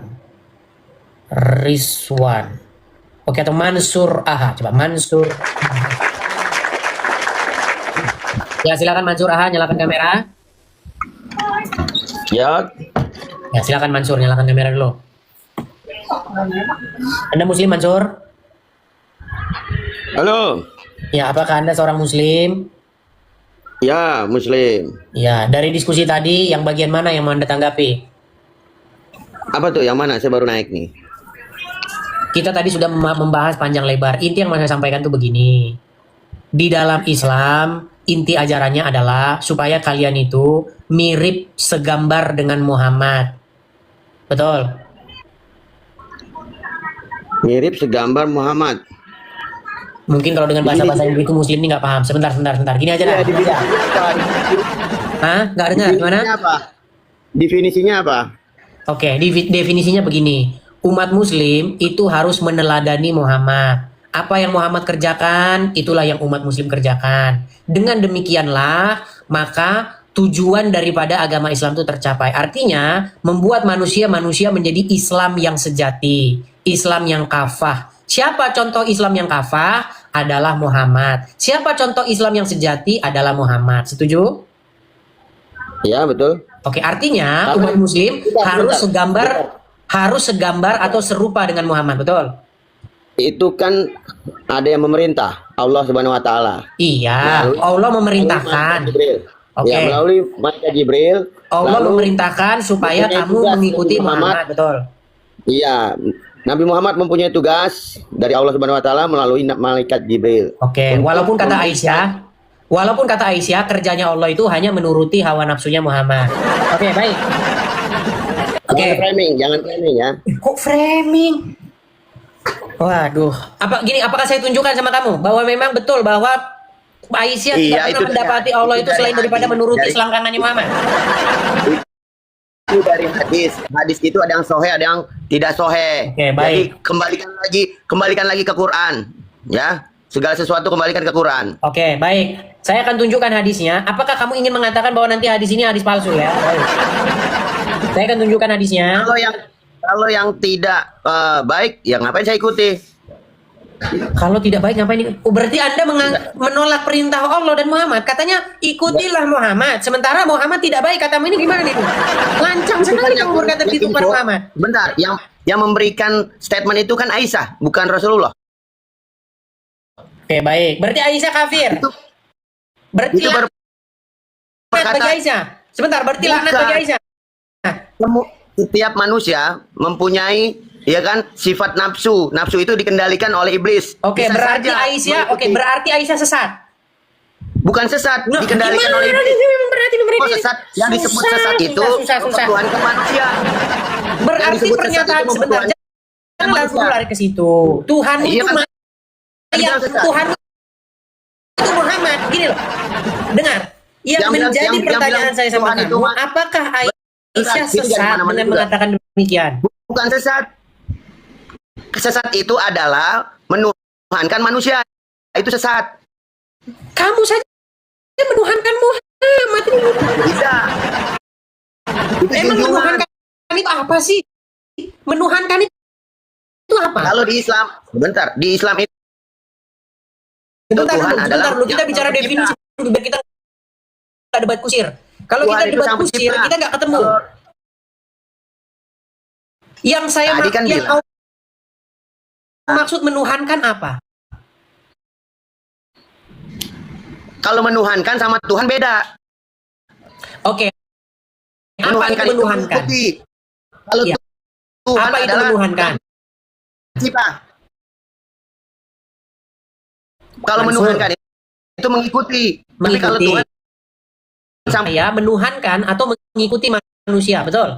Oke, atau Mansur Aha. Coba Mansur. Ya, silakan Mansur Aha, nyalakan kamera. Ya, Ya, silakan Mansur, nyalakan kamera dulu. Anda muslim, Mansur? halo. Ya, apakah Anda seorang muslim? Ya, muslim. Ya, dari diskusi tadi yang bagian mana yang mau Anda tanggapi? Apa tuh yang mana? Saya baru naik nih. Kita tadi sudah membahas panjang lebar. Inti yang mau saya sampaikan tuh begini. Di dalam Islam, inti ajarannya adalah supaya kalian itu mirip segambar dengan Muhammad. Betul? Mirip segambar Muhammad. Mungkin kalau dengan bahasa-bahasa yang begitu muslim ini nggak paham. Sebentar. Gini aja dah. Hah? Nggak dengar? Gimana? Definisinya apa? Oke, definisinya begini. Umat muslim itu harus meneladani Muhammad. Apa yang Muhammad kerjakan, itulah yang umat muslim kerjakan. Dengan demikianlah, maka tujuan daripada agama Islam itu tercapai. Artinya, membuat manusia menjadi Islam yang sejati. Islam yang kafah. Siapa contoh Islam yang kafah? Adalah Muhammad. Siapa contoh Islam yang sejati? Adalah Muhammad. Setuju? Ya, betul. Oke, artinya umat muslim harus segambar atau serupa dengan Muhammad, betul? Itu kan ada yang memerintah, Allah Subhanahu wa taala. Iya, Allah memerintahkan. Oke. Ya, melalui malaikat Jibril. Allah memerintahkan supaya kamu mengikuti Muhammad, betul? Iya, Nabi Muhammad mempunyai tugas dari Allah Subhanahu wa taala melalui malaikat Jibril. Oke, walaupun kata Aisyah kerjanya Allah itu hanya menuruti hawa nafsunya Muhammad. Oke, baik. Oke. Jangan framing ya. Kok framing? Waduh, apakah saya tunjukkan sama kamu bahwa memang betul bahwa Aisyah Iya, tidak itu pernah mendapati Allah itu selain daripada menuruti dari- selangkangannya Muhammad? Itu dari hadis. Hadis itu ada yang sohe, ada yang tidak sohe. Oke, baik. Jadi kembalikan lagi ke Quran, ya. Segala sesuatu kembalikan ke Quran. Oke, baik. Saya akan tunjukkan hadisnya. Apakah kamu ingin mengatakan bahwa nanti hadis ini hadis palsu ya? Baik. Saya akan tunjukkan hadisnya. Kalau yang tidak baik, ya ngapain saya ikuti? Kalau tidak baik ngapain? Oh, berarti Anda menolak perintah Allah dan Muhammad. Katanya ikutilah Muhammad. Sementara Muhammad tidak baik. Katamu ini gimana nih? Lancang sekali kamu berkata begitu kepada Muhammad. Bentar, yang memberikan statement itu kan Aisyah, bukan Rasulullah. Oke, baik. Berarti Aisyah kafir. Berarti Itu baru laknat bagi Aisyah. Sebentar, berarti laknat Bukan. bagi Aisyah. Setiap manusia mempunyai, ya kan, sifat nafsu. Nafsu itu dikendalikan oleh iblis. Oke, Bisa berarti saja Aisyah, mengikuti. berarti Aisyah sesat. Bukan sesat, Nah, dikendalikan gimana oleh ini? iblis. Memang berarti Oh, sesat, yang disebut sesat itu susah. Tuhan ke manusia. Berarti disebut sesat pernyataan itu sebentar. mempertuhankan Jangan langsung manusia. lari ke situ. Tuhan Iya itu kan? yang Sesat. Tuhan itu Muhammad. Gini loh. Dengar. Yang menjadi pertanyaan bilang saya sama Tuhan itu kamu, Muhammad. apakah Aisyah Sesat. Ini dari sesat mana-mana dengan juga. mengatakan demikian? Bukan sesat. Sesat itu adalah menuhankan manusia. Itu sesat. Kamu saja menuhankan Muhammad. Tidak. Itu Emang junjungan. menuhankan itu apa sih? Menuhankan itu apa? Kalau di Islam, sebentar, di Islam itu Sebentar Tuhan dulu, adalah dulu. Kita yang bicara pencipta. definisi dulu, biar kita nggak debat kusir. Kalau Tuhan kita itu debat sang kusir, pencipta. kita nggak ketemu. Yang saya Tadi kan yang bilang. maksud menuhankan apa? Kalau menuhankan sama Tuhan beda. Oke. Apa Menuhankan itu menuhankan? mengikuti. Kalau Iya. Tuhan Apa itu adalah menuhankan? pencipta. Kalau Mansur. menuhankan itu mengikuti. Tapi kalau Mengikuti. Tuhan sampai Saya menuhankan atau mengikuti manusia, betul?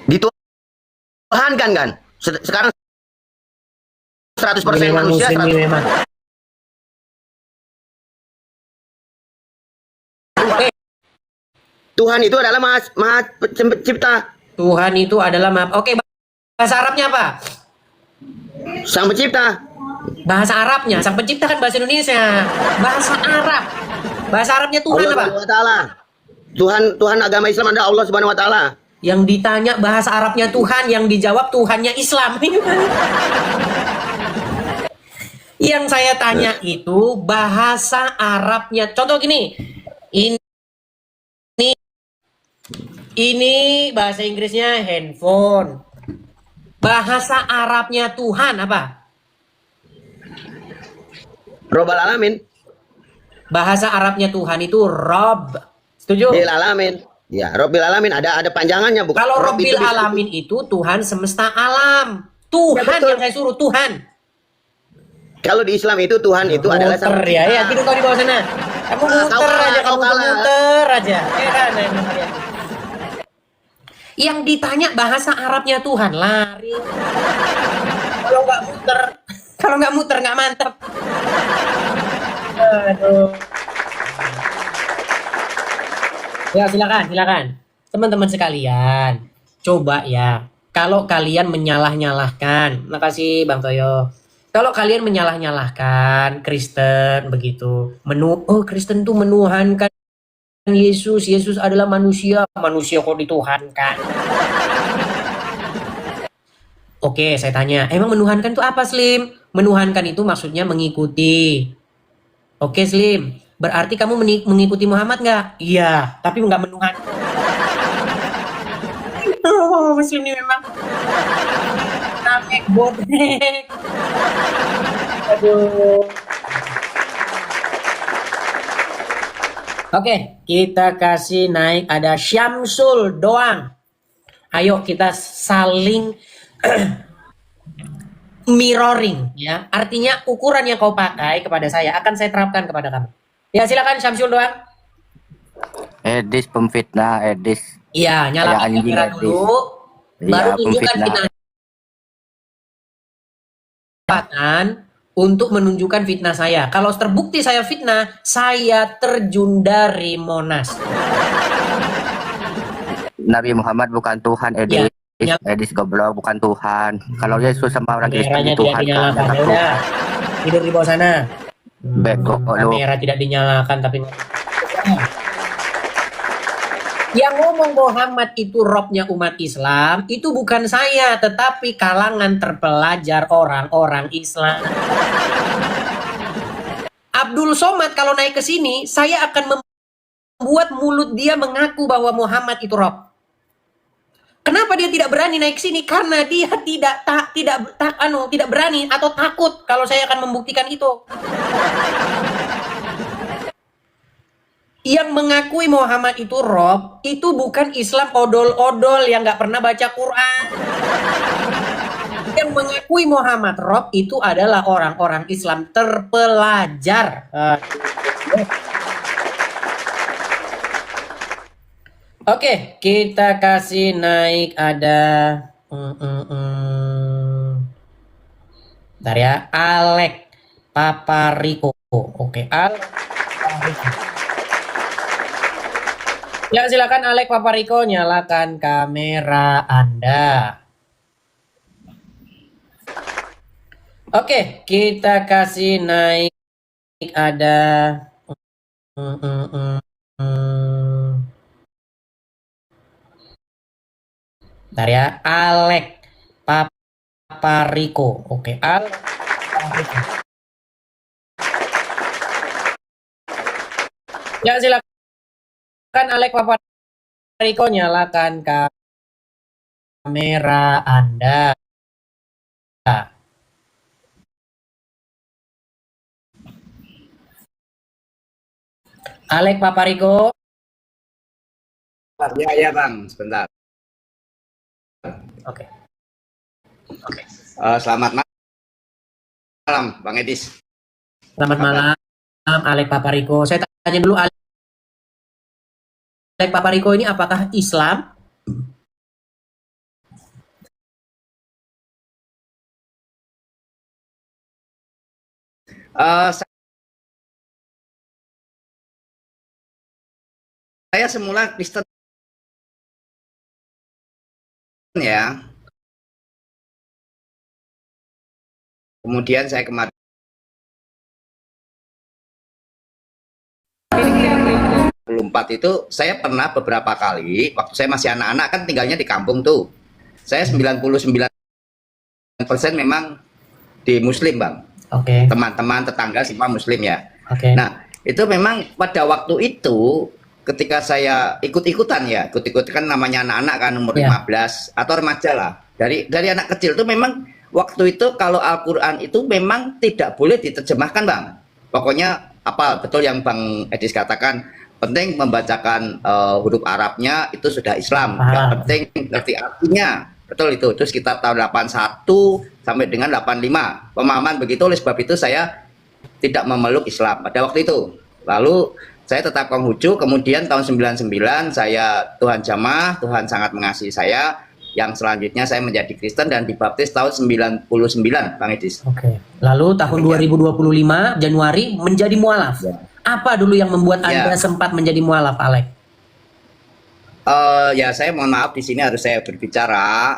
dituhankan kan. Sekarang 100% Ini memang manusia, muslim, 100% ini memang. Tuhan itu adalah maha pencipta, Tuhan itu adalah maaf. Oke, bahasa Arabnya apa? sang pencipta. Bahasa Arabnya, sang pencipta kan bahasa Indonesia. Bahasa Arab. Bahasa Arabnya Tuhan Allah apa? Subhanahu wa taala. Tuhan agama Islam adalah Allah Subhanahu wa taala. Yang ditanya bahasa Arabnya Tuhan, yang dijawab Tuhannya Islam. Yang saya tanya itu bahasa Arabnya. Contoh gini. Ini bahasa Inggrisnya handphone. Bahasa Arabnya Tuhan apa? Robbal alamin. Bahasa Arabnya Tuhan itu Rob. Setuju? Bil alamin. Ya, Robbil alamin ada panjangannya bukan. Kalau Rob Robbil itu bisa- Alamin itu Tuhan semesta alam. Tuhan Ya, betul. yang saya suruh Tuhan. Kalau di Islam itu Tuhan itu adalah sang Muter ya, pencipta. tidur kau di bawah sana. Kamu Kau muter kalah, aja, kau kamu kalah. muter aja. Ya kan, yang ditanya bahasa Arabnya Tuhan, lari. Kalau nggak muter nggak mantep. Aduh. Ya silakan. Teman-teman sekalian, coba ya. Kalau kalian menyalah-nyalahkan, makasih Bang Toyo. Kalau kalian menyalah-nyalahkan Kristen begitu, Kristen tuh menuhankan Yesus adalah manusia kok dituhankan. Oke, saya tanya, emang menuhankan itu apa, Slim? Menuhankan itu maksudnya mengikuti. Oke, Slim, berarti kamu mengikuti Muhammad nggak? Iya, tapi nggak menuhankan. Oh, Muslim ini memang namek bodrek. Aduh. Oke, kita kasih naik ada Syamsul doang. Ayo kita saling mirroring ya. Artinya ukuran yang kau pakai kepada saya akan saya terapkan kepada kamu. Ya silakan Syamsul doang. Edis pemfitnah, Edis. Iya, nyalakan Kayak anjing kamera Edis. dulu. Iya, Baru tunjukkan pemfitnah. kita kesempatan untuk menunjukkan fitnah saya. Kalau terbukti saya fitnah, saya terjun dari Monas. Nabi Muhammad bukan Tuhan, Ya, Edis goblok bukan Tuhan. Kalau Yesus sama orang Kristen kameranya itu tidak Tuhan kan. dinyalakan. Ya udah, tidur di bawah sana. Bego lu. Kamera tidak dinyalakan tapi yang ngomong Muhammad itu robnya umat Islam itu bukan saya, tetapi kalangan terpelajar orang-orang Islam. Abdul Somad kalau naik ke sini, saya akan membuat mulut dia mengaku bahwa Muhammad itu rob. Kenapa dia tidak berani naik ke sini? Karena dia tidak berani atau takut kalau saya akan membuktikan itu. Yang mengakui Muhammad itu rob, itu bukan Islam odol-odol yang nggak pernah baca Quran. Yang mengakui Muhammad rob itu adalah orang-orang Islam terpelajar. Oke, kita kasih naik ada bentar ya, Alek Papariko. Oke, Alek Papariko. Ya, silakan Alek Papariko, nyalakan kamera Anda. Oke, kita kasih naik ada bentar ya, Alek Papariko. Oke, Alek Papariko. Ya, silakan Alek Papariko, nyalakan kamera Anda. Alek Papariko. Ya Bang, sebentar. Oke. Selamat malam Bang Edis. Selamat malam, Alek Papariko. Saya tanya dulu, Alek Papariko ini apakah Islam? Saya semula Kristen ya. Kemudian saya kemarin 24 itu saya pernah beberapa kali waktu saya masih anak-anak kan tinggalnya di kampung tuh. Saya 99% memang di Muslim, Bang. Oke. Teman-teman tetangga semua Muslim ya. Oke. Nah, itu memang pada waktu itu ketika saya ikut-ikutan kan namanya anak-anak kan umur 15 atau remaja lah. Dari anak kecil itu memang waktu itu kalau Al-Qur'an itu memang tidak boleh diterjemahkan, Bang. Pokoknya apa betul yang Bang Edis katakan, penting membacakan huruf Arabnya itu sudah Islam. Nggak penting ngerti artinya. Betul itu sekitar tahun 81 sampai dengan 85. Pemahaman begitu, oleh sebab itu saya tidak memeluk Islam pada waktu itu. Lalu saya tetap Konghucu, kemudian tahun 99 saya Tuhan Jamah, Tuhan sangat mengasihi saya. Yang selanjutnya saya menjadi Kristen dan dibaptis tahun 99, Bang Edis. Oke. Lalu tahun 2025 Januari menjadi mualaf. Ya. Apa dulu yang membuat Anda sempat menjadi mualaf, Alek? Ya saya mohon maaf di sini harus saya berbicara.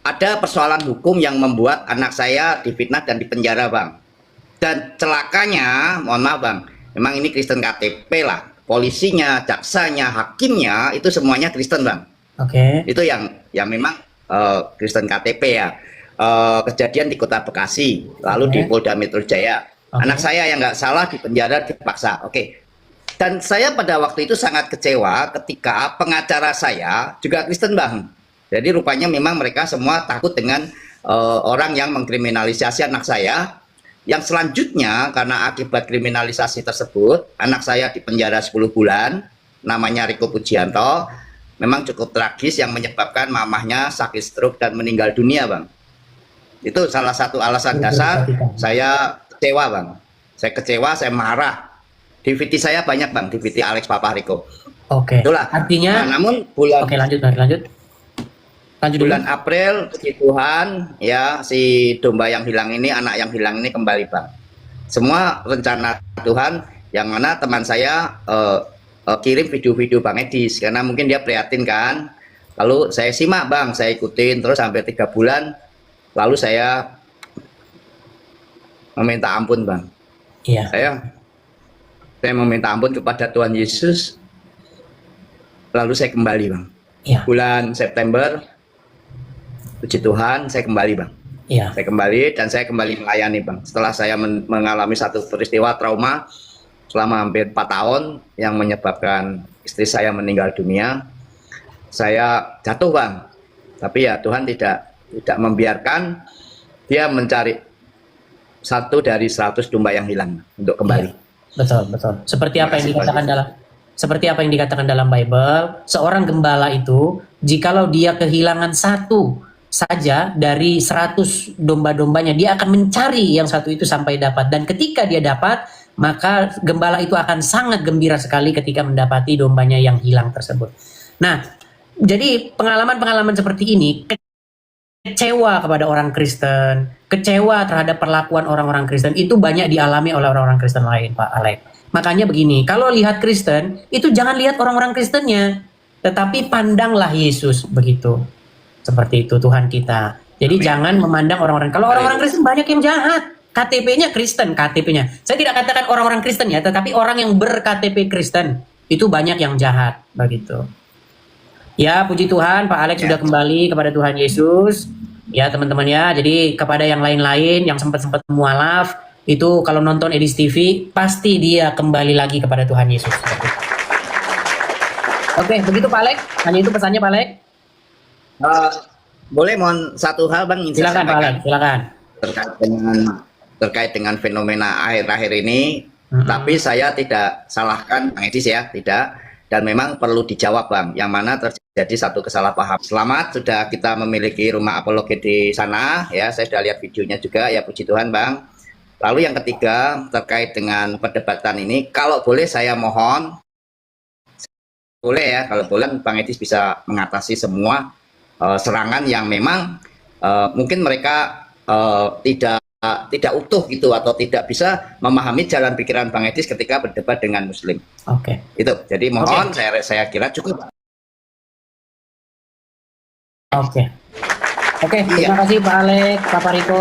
Ada persoalan hukum yang membuat anak saya difitnah dan dipenjara, Bang. Dan celakanya, mohon maaf Bang, memang ini Kristen KTP lah. Polisinya, jaksanya, hakimnya itu semuanya Kristen, Bang. Oke. Itu yang memang Kristen KTP ya. Kejadian di Kota Bekasi, lalu di Polda Metro Jaya. Anak saya yang nggak salah dipenjara dipaksa. Oke. Dan saya pada waktu itu sangat kecewa ketika pengacara saya juga Kristen, Bang. Jadi rupanya memang mereka semua takut dengan orang yang mengkriminalisasi anak saya. Yang selanjutnya karena akibat kriminalisasi tersebut, anak saya dipenjara 10 bulan, namanya Riko Pujianto. Memang cukup tragis yang menyebabkan mamahnya sakit stroke dan meninggal dunia, Bang. Itu salah satu alasan dasar saya kecewa, Bang. Saya kecewa, saya marah. DVD saya banyak, Bang, DVD Alex Papariko. Oke. Itulah. Artinya namun bulan Oke, lanjut. Lanjut dulu. bulan April, puji Tuhan, ya si domba yang hilang ini, anak yang hilang ini kembali Bang. Semua rencana Tuhan, yang mana teman saya kirim video-video Bang Edis, karena mungkin dia prihatin kan. Lalu saya simak Bang, saya ikutin terus sampai 3 bulan, lalu saya meminta ampun Bang. Iya. Saya meminta ampun kepada Tuhan Yesus, lalu saya kembali Bang. Iya. Bulan September, puji Tuhan, saya kembali Bang. Iya. Saya kembali dan saya kembali melayani Bang. Setelah saya mengalami satu peristiwa trauma selama hampir 4 tahun yang menyebabkan istri saya meninggal dunia, saya jatuh Bang. Tapi ya Tuhan tidak membiarkan dia mencari 1 dari 100 domba yang hilang untuk kembali. Iya. Betul. Seperti apa yang dikatakan dalam Bible, seorang gembala itu jikalau dia kehilangan 1 saja dari 100 domba-dombanya, dia akan mencari yang 1 itu sampai dapat, dan ketika dia dapat, maka gembala itu akan sangat gembira sekali ketika mendapati dombanya yang hilang tersebut. Nah, jadi pengalaman-pengalaman seperti ini, kecewa kepada orang Kristen, kecewa terhadap perlakuan orang-orang Kristen, itu banyak dialami oleh orang-orang Kristen lain, Pak Alex. Makanya begini, kalau lihat Kristen, itu jangan lihat orang-orang Kristennya, tetapi pandanglah Yesus, begitu. Seperti itu Tuhan kita. Jadi jangan memandang orang-orang. Kalau orang-orang Kristen banyak yang jahat. KTP-nya Kristen, KTP-nya. Saya tidak katakan orang-orang Kristen ya, tetapi orang yang ber-KTP Kristen, itu banyak yang jahat, begitu. Ya, puji Tuhan, Pak Alex sudah kembali kepada Tuhan Yesus. Ya, teman-teman ya. Jadi kepada yang lain-lain yang sempat mualaf, itu kalau nonton Edis TV, pasti dia kembali lagi kepada Tuhan Yesus. Oke, begitu Pak Alex. Hanya itu pesannya Pak Alex. Boleh mohon satu hal Bang, ingin Silakan Pak Alex, silakan. Terkait dengan fenomena akhir-akhir ini, tapi saya tidak salahkan Bang Edis ya, tidak, dan memang perlu dijawab Bang, yang mana terjadi satu kesalahpahaman. Selamat sudah kita memiliki rumah apologet di sana, ya saya sudah lihat videonya juga, ya puji Tuhan Bang. Lalu yang ketiga terkait dengan perdebatan ini, kalau boleh saya mohon, boleh ya, kalau boleh Bang Edis bisa mengatasi semua serangan yang memang mungkin mereka tidak utuh gitu, atau tidak bisa memahami jalan pikiran Bang Edis ketika berdebat dengan Muslim. Oke. Itu. Jadi mohon saya kira cukup. Oke. Terima kasih Pak Alex, Pak Pariko.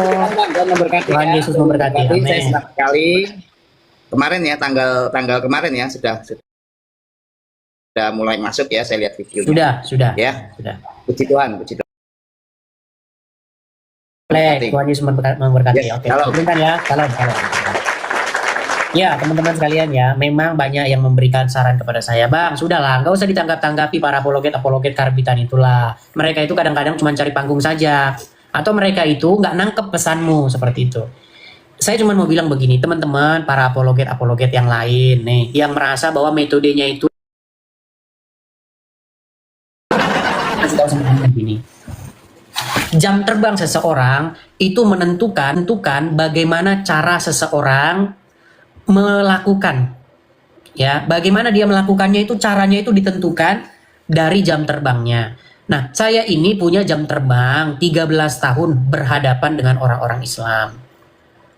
Tuhan Yesus memberkati. Amin. Saya senang sekali. Kemarin ya, tanggal kemarin ya sudah mulai masuk ya, saya lihat videonya. Sudah. Ya. Sudah. Puji Tuhan. Tuhan Yesus memberkati. Yes, Oke. salam. Sebentar ya. Salam. Ya, teman-teman sekalian ya, memang banyak yang memberikan saran kepada saya. Bang, sudahlah, nggak usah ditanggap-tanggapi para apologet karbitan itulah. Mereka itu kadang-kadang cuma cari panggung saja. Atau mereka itu nggak nangkep pesanmu, seperti itu. Saya cuma mau bilang begini, teman-teman, para apologet yang lain nih, yang merasa bahwa metodenya itu begini. Jam terbang seseorang itu menentukan bagaimana cara seseorang melakukan, ya, bagaimana dia melakukannya itu, caranya itu ditentukan dari jam terbangnya. Nah, saya ini punya jam terbang 13 tahun berhadapan dengan orang-orang Islam.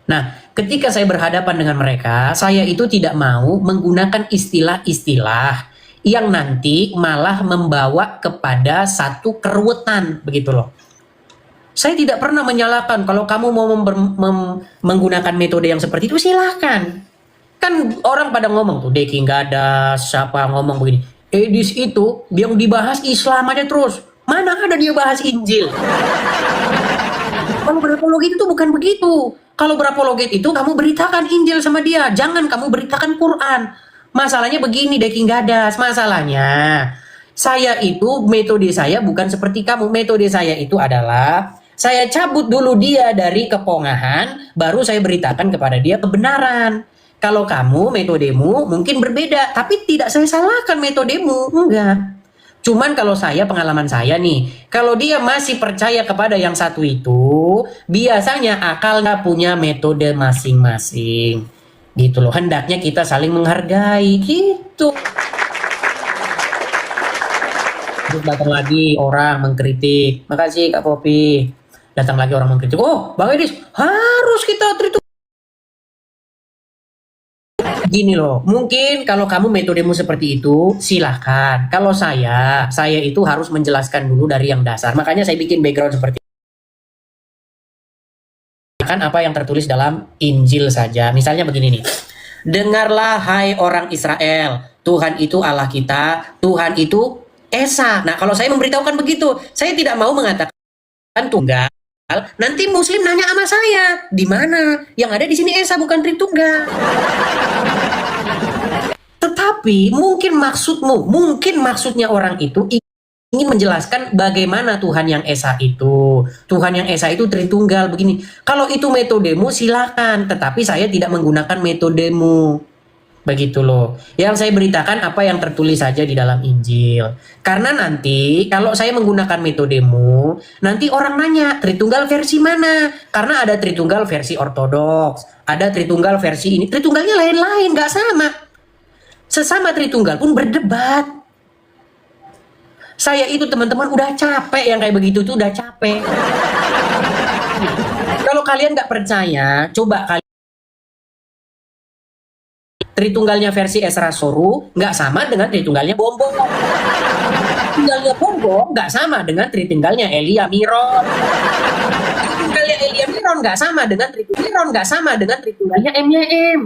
Nah, ketika saya berhadapan dengan mereka, saya itu tidak mau menggunakan istilah-istilah yang nanti malah membawa kepada satu keruwetan, begitu loh. Saya tidak pernah menyalahkan kalau kamu mau menggunakan metode yang seperti itu, silahkan. Kan orang pada ngomong tuh, Deki nggak ada, siapa ngomong begini, Edis itu yang dibahas Islam aja terus, mana ada dia bahas Injil. Kalau berapologet itu bukan begitu. Kalau berapologet itu kamu beritakan Injil sama dia, jangan kamu beritakan Quran. Masalahnya begini, Deki Gadas, masalahnya saya itu, metode saya bukan seperti kamu. Metode saya itu adalah saya cabut dulu dia dari kepongahan, baru saya beritakan kepada dia kebenaran. Kalau kamu, metodemu mungkin berbeda, tapi tidak saya salahkan metodemu, enggak. Cuman kalau saya, pengalaman saya nih, kalau dia masih percaya kepada yang satu itu, biasanya akalnya punya metode masing-masing. Gitu loh, hendaknya kita saling menghargai, gitu. Terus datang lagi orang mengkritik. Makasih Kak Popi. Datang lagi orang mengkritik. Oh, Bang Edis, harus kita treat. Gini loh, mungkin kalau kamu metodemu seperti itu, silahkan. Kalau saya itu harus menjelaskan dulu dari yang dasar. Makanya saya bikin background seperti kan apa yang tertulis dalam Injil saja. Misalnya begini nih. Dengarlah hai orang Israel, Tuhan itu Allah kita, Tuhan itu Esa. Nah, kalau saya memberitahukan begitu, saya tidak mau mengatakan tunggal. Nanti Muslim nanya sama saya, di mana? Yang ada di sini Esa bukan Tritunggal. Tetapi mungkin maksudnya orang itu ingin menjelaskan bagaimana Tuhan yang Esa itu. Tuhan yang Esa itu Tritunggal begini. Kalau itu metodemu silakan, tetapi saya tidak menggunakan metodemu. Begitu loh. Yang saya beritakan apa yang tertulis saja di dalam Injil. Karena nanti kalau saya menggunakan metodemu, nanti orang nanya Tritunggal versi mana? Karena ada Tritunggal versi ortodoks, ada Tritunggal versi ini. Tritunggalnya lain-lain, nggak sama. Sesama Tritunggal pun berdebat. Saya itu teman-teman udah capek yang kayak begitu tuh udah capek. Kalau kalian nggak percaya, coba kalian Tritunggalnya versi Esra Soru nggak sama dengan Tritunggalnya Bombong. Tritunggalnya Bombong nggak sama dengan Tritunggalnya Elia Miron. Tritunggalnya Elia Miron nggak sama dengan Tritunggalnya MYM.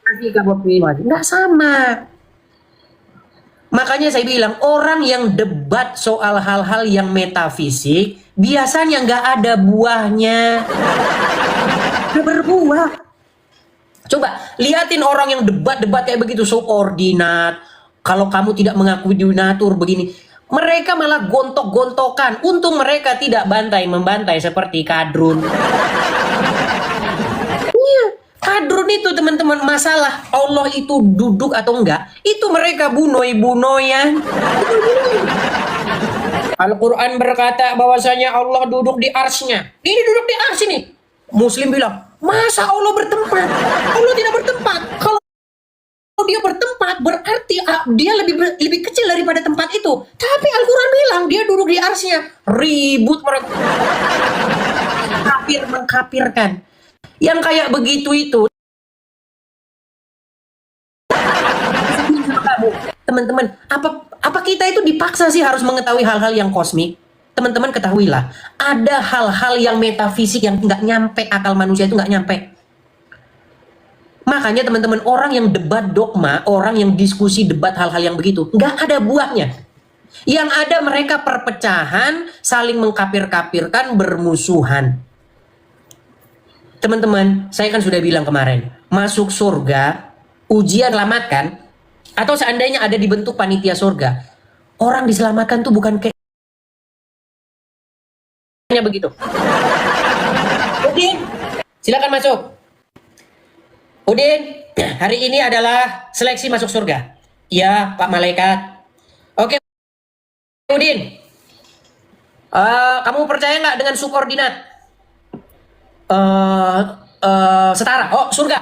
Nanti nggak sama. Makanya saya bilang orang yang debat soal hal-hal yang metafisik biasanya nggak ada buahnya. Nggak berbuah. Coba liatin orang yang debat-debat kayak begitu subordinat. Kalau kamu tidak mengakui donatur begini, mereka malah gontok-gontokan. Untung mereka tidak bantai-membantai seperti Kadrun. Iya, Kadrun itu teman-teman masalah Allah itu duduk atau enggak, itu mereka bunoy-bunoyan. Al-Quran berkata bahwasanya Allah duduk di arsy-Nya. Ini duduk di arsy nih. Muslim bilang, masa Allah bertempat? Allah tidak bertempat. Kalau dia bertempat berarti dia lebih kecil daripada tempat itu. Tapi Al-Quran bilang dia duduk di arsy-Nya. Ribut mereka. Kafir mengkafirkan. Yang kayak begitu itu. Teman-teman, apa kita itu dipaksa sih harus mengetahui hal-hal yang kosmik? Teman-teman ketahuilah, ada hal-hal yang metafisik yang nggak nyampe, akal manusia itu nggak nyampe. Makanya teman-teman, orang yang debat dogma, orang yang diskusi debat hal-hal yang begitu, nggak ada buahnya. Yang ada mereka perpecahan, saling mengkapir-kapirkan, bermusuhan. Teman-teman, saya kan sudah bilang kemarin, masuk surga, ujian selamatkan, atau seandainya ada dibentuk panitia surga, orang diselamatkan tuh bukan kayak begitu. Udin, silakan masuk. Udin, hari ini adalah seleksi masuk surga. Iya, Pak Malaikat. Oke, Udin. Kamu percaya nggak dengan subordinat? Setara. Oh, surga.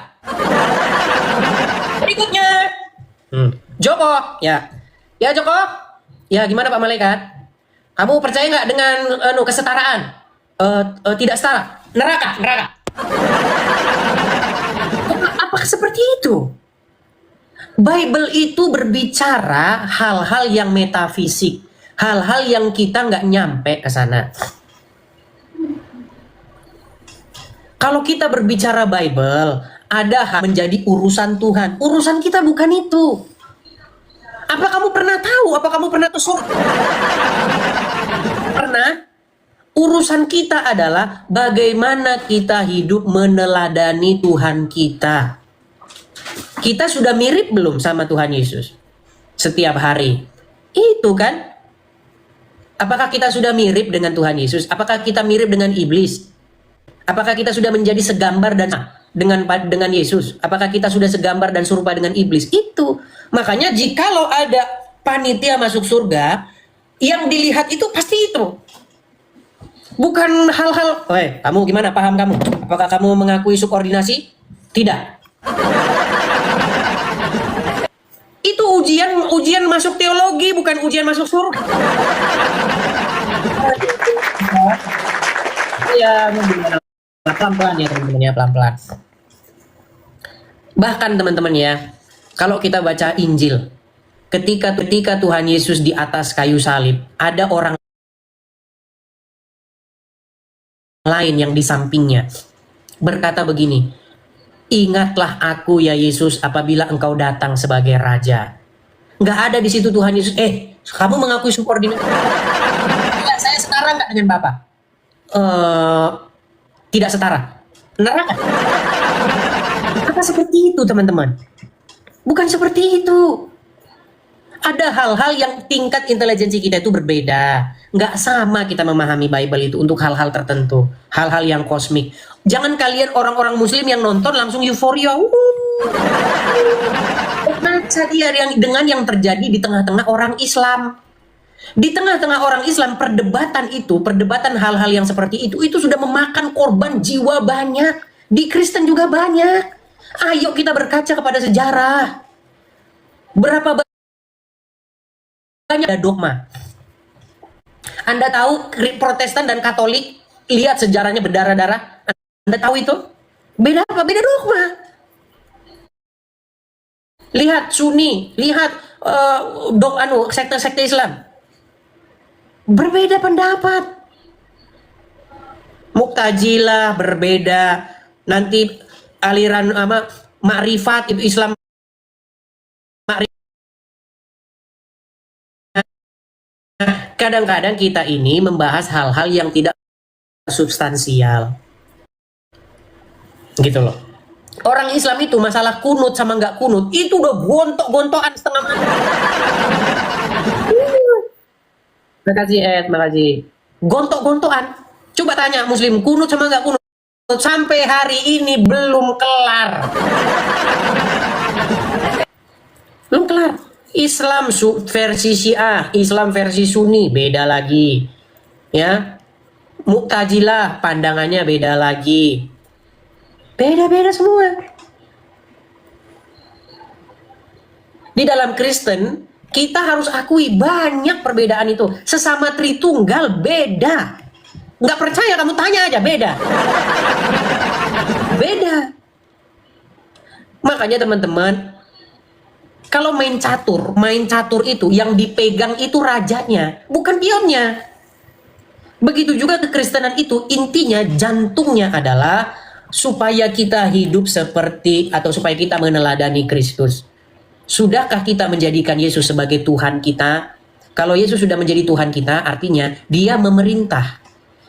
Berikutnya. Joko, ya. Ya, Joko. Ya, gimana Pak Malaikat? Kamu percaya nggak dengan kesetaraan? Tidak setara. Neraka. Apakah seperti itu? Bible itu berbicara hal-hal yang metafisik, hal-hal yang kita nggak nyampe ke sana. Kalau kita berbicara Bible, ada hal menjadi urusan Tuhan. Urusan kita bukan itu. Apa kamu pernah tahu? Apa kamu pernah tuh Pernah? Urusan kita adalah bagaimana kita hidup meneladani Tuhan kita. Kita sudah mirip belum sama Tuhan Yesus? Setiap hari. Itu kan? Apakah kita sudah mirip dengan Tuhan Yesus? Apakah kita mirip dengan iblis? Apakah kita sudah menjadi segambar dan dengan Yesus? Apakah kita sudah segambar dan serupa dengan iblis? Itu. Makanya jikalau ada panitia masuk surga, yang dilihat itu pasti itu. Bukan hal-hal, kamu gimana paham kamu? Apakah kamu mengakui subordinasi? Tidak. Itu ujian masuk teologi, bukan ujian masuk surga. Ya, pelan-pelan ya teman-teman ya, pelan-pelan. Bahkan teman-teman ya, kalau kita baca Injil, ketika Tuhan Yesus di atas kayu salib, ada orang lain yang di sampingnya berkata begini, ingatlah aku ya Yesus apabila engkau datang sebagai raja. Nggak ada di situ Tuhan Yesus, kamu mengakui subordinat. Ya, saya setara nggak dengan Bapak? Tidak setara. Neraka. Apa seperti itu teman-teman? Bukan seperti itu. Ada hal-hal yang tingkat intelijensi kita itu berbeda. Nggak sama kita memahami Bible itu untuk hal-hal tertentu. Hal-hal yang kosmik. Jangan kalian orang-orang muslim yang nonton langsung euforia. Baca dia dengan yang terjadi di tengah-tengah orang Islam. Di tengah-tengah orang Islam, perdebatan hal-hal yang seperti itu sudah memakan korban jiwa banyak. Di Kristen juga banyak. Ayo kita berkaca kepada sejarah. Berapa banyak ada dogma. Anda tahu Protestan dan Katolik, lihat sejarahnya berdarah-darah. Anda tahu itu? Beda apa? Beda dogma. Lihat Sunni, lihat sekte-sekte Islam. Berbeda pendapat. Mu'tazilah berbeda. Nanti aliran Ma'rifat itu Islam. Kadang-kadang kita ini membahas hal-hal yang tidak substansial. Gitu loh. Orang Islam itu masalah kunut sama nggak kunut itu udah gontok-gontokan setengah mati. Makasih makasih. Gontok-gontokan. Coba tanya Muslim, kunut sama nggak kunut? Sampai hari ini belum kelar. Belum kelar. Islam versi Syiah, Islam versi Sunni beda lagi. Ya. Mu'tazilah pandangannya beda lagi. Beda-beda semua. Di dalam Kristen, kita harus akui banyak perbedaan itu. Sesama Tritunggal beda. Nggak percaya kamu tanya aja, beda. Beda. Makanya teman-teman, kalau main catur itu yang dipegang itu rajanya, bukan pionnya. Begitu juga kekristenan itu intinya, jantungnya adalah supaya kita hidup supaya kita meneladani Kristus. Sudahkah kita menjadikan Yesus sebagai Tuhan kita? Kalau Yesus sudah menjadi Tuhan kita, artinya dia memerintah.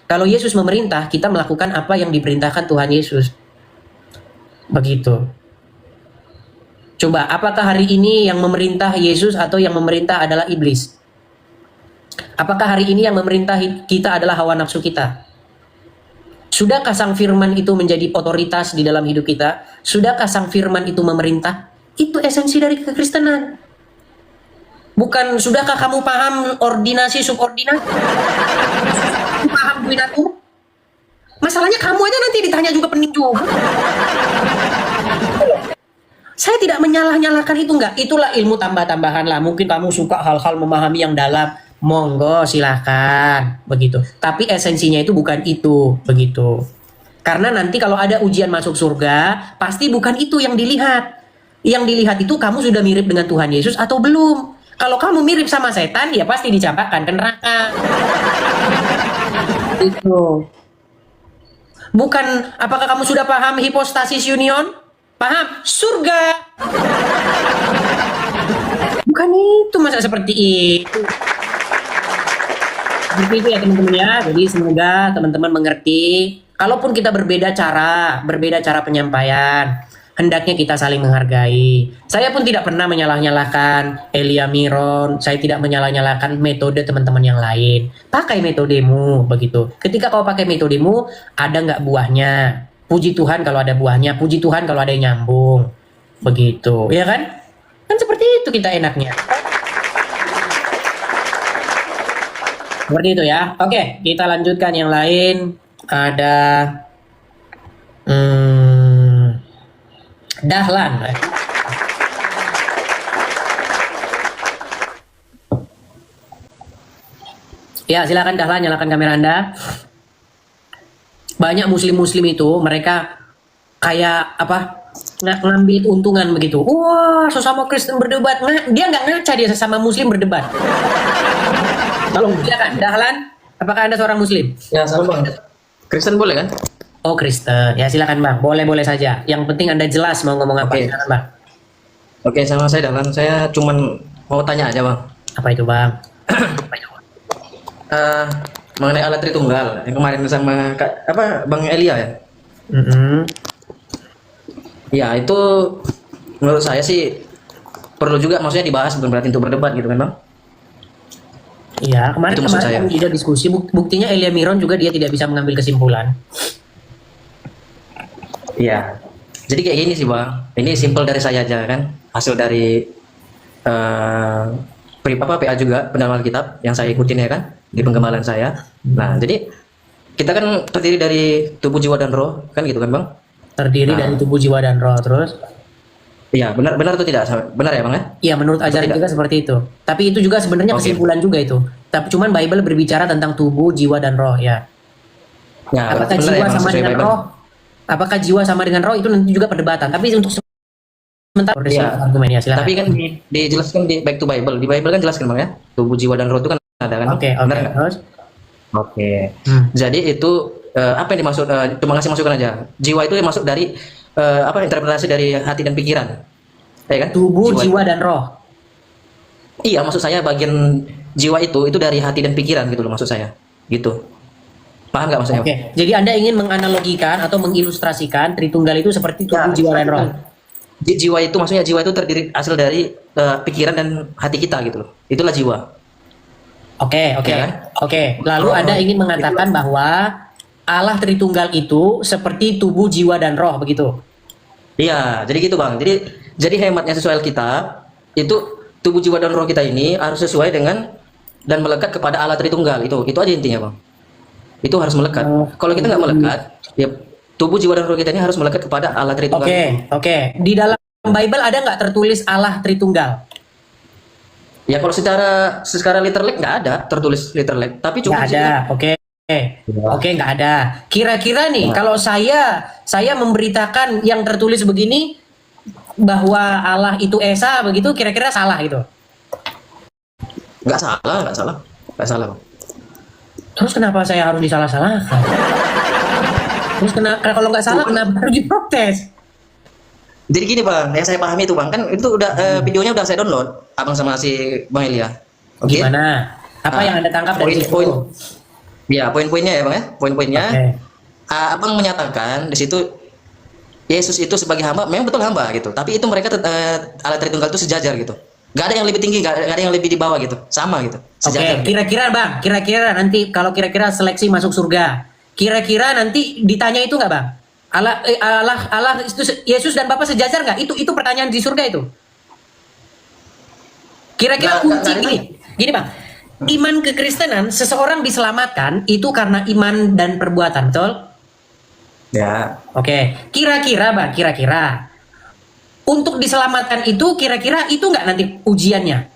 Kalau Yesus memerintah, kita melakukan apa yang diperintahkan Tuhan Yesus. Begitu. Coba, apakah hari ini yang memerintah Yesus atau yang memerintah adalah iblis? Apakah hari ini yang memerintah kita adalah hawa nafsu kita? Sudahkah Sang Firman itu menjadi otoritas di dalam hidup kita? Sudahkah Sang Firman itu memerintah? Itu esensi dari kekristenan. Bukan sudahkah kamu paham ordinasi subordinasi? Paham dominatur? Masalahnya kamu aja nanti ditanya juga peninju. Saya tidak menyalah-nyalahkan itu, enggak. Itulah ilmu tambah-tambahan lah. Mungkin kamu suka hal-hal memahami yang dalam. Monggo silahkan. Begitu. Tapi esensinya itu bukan itu. Begitu. Karena nanti kalau ada ujian masuk surga, pasti bukan itu yang dilihat. Yang dilihat itu kamu sudah mirip dengan Tuhan Yesus atau belum. Kalau kamu mirip sama setan, ya pasti dicampakkan ke neraka. Itu. Bukan, apakah kamu sudah paham hipostasis union? Paham? Surga. Bukan itu, masa seperti itu. Seperti itu ya teman-teman ya. Jadi semoga teman-teman mengerti. Kalaupun kita berbeda cara penyampaian, hendaknya kita saling menghargai. Saya pun tidak pernah menyalah-nyalahkan Elia Miron. Saya tidak menyalah-nyalahkan metode teman-teman yang lain. Pakai metodemu, begitu. Ketika kau pakai metodemu, ada nggak buahnya? Puji Tuhan kalau ada buahnya. Puji Tuhan kalau ada yang nyambung. Begitu, ya kan? Kan seperti itu kita enaknya. Seperti itu ya. Oke, kita lanjutkan yang lain. Ada Dahlan. Ya, silakan Dahlan, nyalakan kamera Anda. Banyak muslim-muslim itu mereka kayak apa? Ngambil keuntungan begitu. Wah, sesama Kristen berdebat. Dia nggak ngaca, dia sesama muslim berdebat. Tolong silakan Dahlan, apakah Anda seorang muslim? Ya, salam Bang. Kristen boleh kan? Oh, Kristen. Ya, silakan Bang. Boleh-boleh saja. Yang penting Anda jelas mau ngomong apa. Oke. Silakan, Bang. Oke, sama saya Dahlan. Saya cuman mau tanya aja Bang. Apa itu, Bang? Mengenai alat Tritunggal yang kemarin sama Bang Elia ya. Ya, itu menurut saya sih perlu juga maksudnya dibahas, bukan berarti untuk berdebat gitu kan Bang. Iya, kemarin Itu maksud saya. kami sudah diskusi. Buktinya Elia Miron juga dia tidak bisa mengambil kesimpulan. Iya. Jadi kayak gini sih Bang. Ini simpel dari saya aja kan. Hasil dari PA juga pendalaman Alkitab yang saya ikutin ya kan di penggemalan saya. Nah, jadi kita kan terdiri dari tubuh, jiwa dan roh kan gitu kan Bang? Terdiri dari tubuh, jiwa dan roh. Terus? Iya, benar atau tidak? Benar ya Bang ya? Iya, menurut ajaran juga seperti itu. Tapi itu juga sebenarnya kesimpulan juga itu. Tapi cuman Bible berbicara tentang tubuh, jiwa dan roh ya. Ya, Apakah benar jiwa ya, Bang, sama sesuai dengan Bible. roh? Apakah jiwa sama dengan roh itu nanti juga perdebatan. Tapi untuk sementara argumen ya, silakan. Tapi kan dijelaskan di Back to Bible. Di Bible kan jelaskan Bang ya. Tubuh, jiwa dan roh itu kan ada kan? Oke. Benar nggak? Terus? Oke. Jadi itu apa yang dimaksud? Cuma ngasih masukan aja. Jiwa itu masuk dari interpretasi dari hati dan pikiran. Ya kan? Tubuh, jiwa dan roh. Iya, maksud saya bagian jiwa itu dari hati dan pikiran gitu loh maksud saya. Gitu. Paham nggak maksudnya? Oke. Jadi Anda ingin menganalogikan atau mengilustrasikan Tritunggal itu seperti tubuh, jiwa dan roh. Jiwa itu maksudnya jiwa itu terdiri hasil dari pikiran dan hati kita gitu loh. Itulah jiwa. Oke. Ya kan? Oke. Lalu Anda ingin mengatakan bahwa Allah Tritunggal itu seperti tubuh, jiwa dan roh begitu. Iya, jadi gitu Bang. Jadi hematnya sesuai Alkitab itu tubuh, jiwa dan roh kita ini harus sesuai dengan dan melekat kepada Allah Tritunggal itu aja intinya Bang. Itu harus melekat. Kalau kita nggak melekat, ya tubuh, jiwa dan roh kita ini harus melekat kepada Allah Tritunggal. Oke. Di dalam Bible ada nggak tertulis Allah Tritunggal? Ya kalau secara literal nggak ada tertulis literal, tapi cuma Nggak ada. Oke, nggak ada. Kira-kira nih, kalau saya memberitakan yang tertulis begini bahwa Allah itu Esa begitu, kira-kira salah gitu? nggak salah Bang. Terus kenapa saya harus disalah-salahkan? Terus kalau nggak salah kenapa harus diprotes? Jadi gini Bang, yang saya pahami itu Bang, kan itu udah videonya udah saya download, Abang sama si Bang Elia. Oke? Gimana? Apa yang Anda tangkap dari situ? Ya, poin-poinnya ya Bang ya, poin-poinnya. Abang menyatakan di situ Yesus itu sebagai hamba, memang betul hamba gitu. Tapi itu mereka Allah Tritunggal itu sejajar gitu. Gak ada yang lebih tinggi, gak ada yang lebih di bawah gitu. Sama gitu. Sejajar. Kira-kira Bang, nanti kalau kira-kira seleksi masuk surga, kira-kira nanti ditanya itu nggak Bang? Allah itu Yesus dan Bapa sejajar nggak? Itu pertanyaan di surga itu. Kira-kira kunci gini Bang. Iman kekristenan, seseorang diselamatkan itu karena iman dan perbuatan, betul? Ya. Oke. Kira-kira Bang, untuk diselamatkan itu kira-kira itu nggak nanti ujiannya?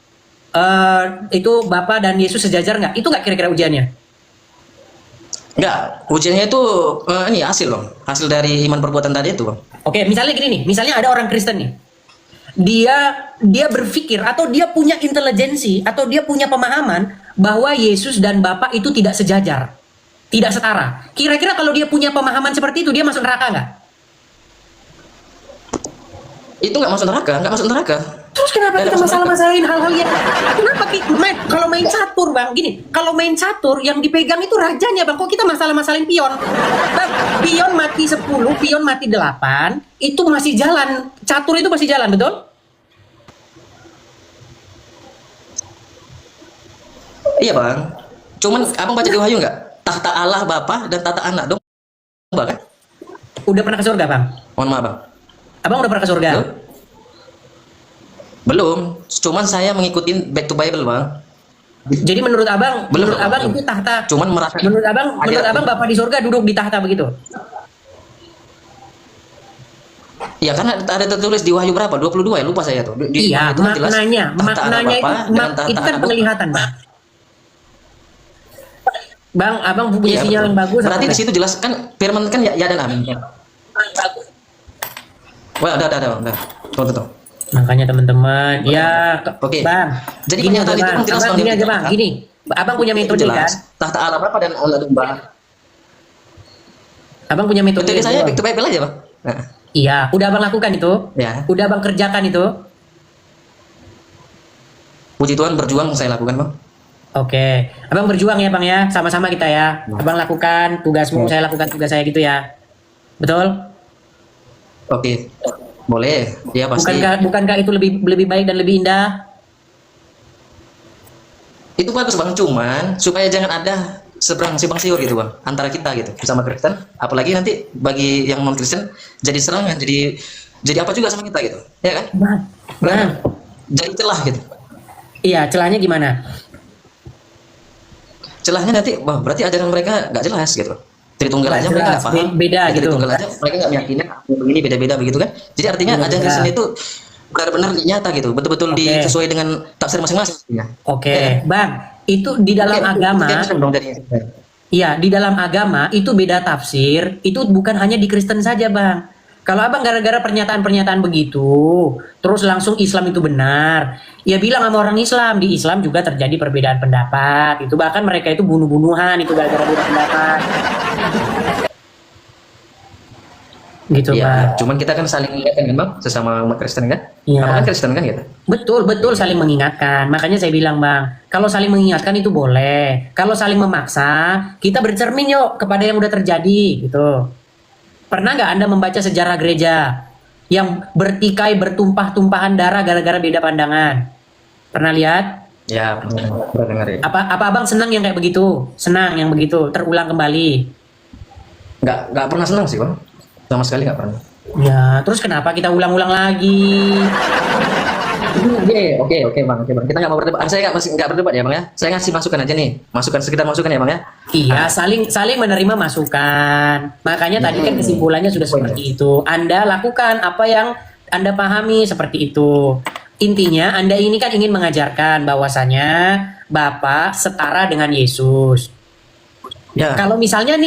Itu Bapa dan Yesus sejajar nggak? Itu nggak kira-kira ujiannya? Enggak, ujiannya itu ini hasil loh. Hasil dari iman perbuatan tadi itu Bang. Oke, misalnya gini nih, misalnya ada orang Kristen nih. Dia berpikir atau dia punya intelijensi atau dia punya pemahaman bahwa Yesus dan Bapa itu tidak sejajar, tidak setara. Kira-kira kalau dia punya pemahaman seperti itu, dia masuk neraka nggak? Itu nggak masuk neraka. Terus kenapa kita masalah-masalahin hal-hal yang kenapa kalau main catur Bang, gini, kalau main catur yang dipegang itu rajanya Bang, kok kita masalah-masalahin pion? Bang, pion mati 10, pion mati 8, itu masih jalan, catur itu masih jalan, betul? Iya Bang. Cuman Abang baca di Wahyu nggak? Tahta Allah Bapa dan tahta Anak dong Bang kan? Udah pernah ke surga Bang? Mohon maaf Bang. Abang udah pernah ke surga? Belum. Cuman saya mengikuti Back to Bible Bang. Jadi menurut Abang, Belum. itu tahta. Cuman merasa. Menurut Abang Bapak di surga duduk di tahta begitu? Ya karena ada tertulis di Wahyu berapa? 22 ya, lupa saya tuh. Iya, itu kan jelas maknanya tahta Allah Bapa dengan tahta itu kan Anak. penglihatan Bang. Bang, abang punya Iya, sinyal betul. yang bagus. Berarti apa di situ jelas kan firman kan ya, ya dan amin. Ya. Wah, ada Bang. Udah. Tuh. Makanya teman-teman, ya, Oke. Bang. Jadi gini aja pernyataan itu bang, kan jelas abang Bang, gini dia aja bang, kan? gini. Abang punya Itu metode kan? jelas. Tahta Allah Bapa dan Allah domba. Abang punya metode. Metode saya Bang. back to Bible aja, Bang. Nah, Iya, udah abang lakukan itu. ya. Udah abang kerjakan itu. Puji Tuhan berjuang saya lakukan, Bang. Oke, abang berjuang ya bang ya, sama-sama kita ya. Abang lakukan tugasmu, saya lakukan tugas saya gitu ya. Betul? Oke. Boleh. Ya pasti. Bukankah itu lebih baik dan lebih indah? Itu bagus Bang, cuman supaya jangan ada seberang simpang siur gitu Bang antara kita gitu bersama Kristen, apalagi nanti bagi yang non Kristen jadi serangan, jadi apa juga sama kita gitu, ya kan? Bang. Jadi celah gitu. Iya, celahnya gimana? Celahnya nanti, wah berarti ajaran mereka nggak jelas gitu. Tritunggal aja mereka nggak paham. Beda Ya, gitu. Tritunggal aja mereka nggak meyakini begini beda-beda begitu kan. Jadi artinya ajaran Kristen itu benar-benar nyata gitu, betul-betul sesuai dengan tafsir masing-masing. Oke, Bang, itu di dalam agama. Iya, di dalam agama itu beda tafsir, itu bukan hanya di Kristen saja, Bang. Kalau abang gara-gara pernyataan-pernyataan begitu, terus langsung Islam itu benar, ya bilang sama orang Islam, di Islam juga terjadi perbedaan pendapat. Itu bahkan mereka itu bunuh-bunuhan, itu gara-gara beda pendapat. Gitu, Ya, Bang. cuman kita kan saling mengingatkan kan Bang, sesama umat Kristen kan? Iya. Apa kan Kristen kan gitu? Betul saling mengingatkan. Makanya saya bilang bang, kalau saling mengingatkan itu boleh. Kalau saling memaksa, kita bercermin yuk kepada yang udah terjadi gitu. Pernah nggak Anda membaca sejarah gereja yang bertikai bertumpah-tumpahan darah gara-gara beda pandangan? Pernah lihat? Ya, pernah dengar ya. Apa abang senang yang kayak begitu? Senang yang begitu terulang kembali? Nggak pernah senang sih Bang, sama sekali nggak pernah. Ya, terus kenapa kita ulang-ulang lagi? Oke Bang. Kita nggak mau berdebat. Saya nggak berdebat ya Bang ya. Saya ngasih masukan aja nih, sekedar masukan ya Bang ya. Iya, saling menerima masukan. Makanya tadi kan kesimpulannya sudah seperti itu. Anda lakukan apa yang Anda pahami seperti itu. Intinya Anda ini kan ingin mengajarkan bahwasanya Bapak setara dengan Yesus. Ya. Kalau misalnya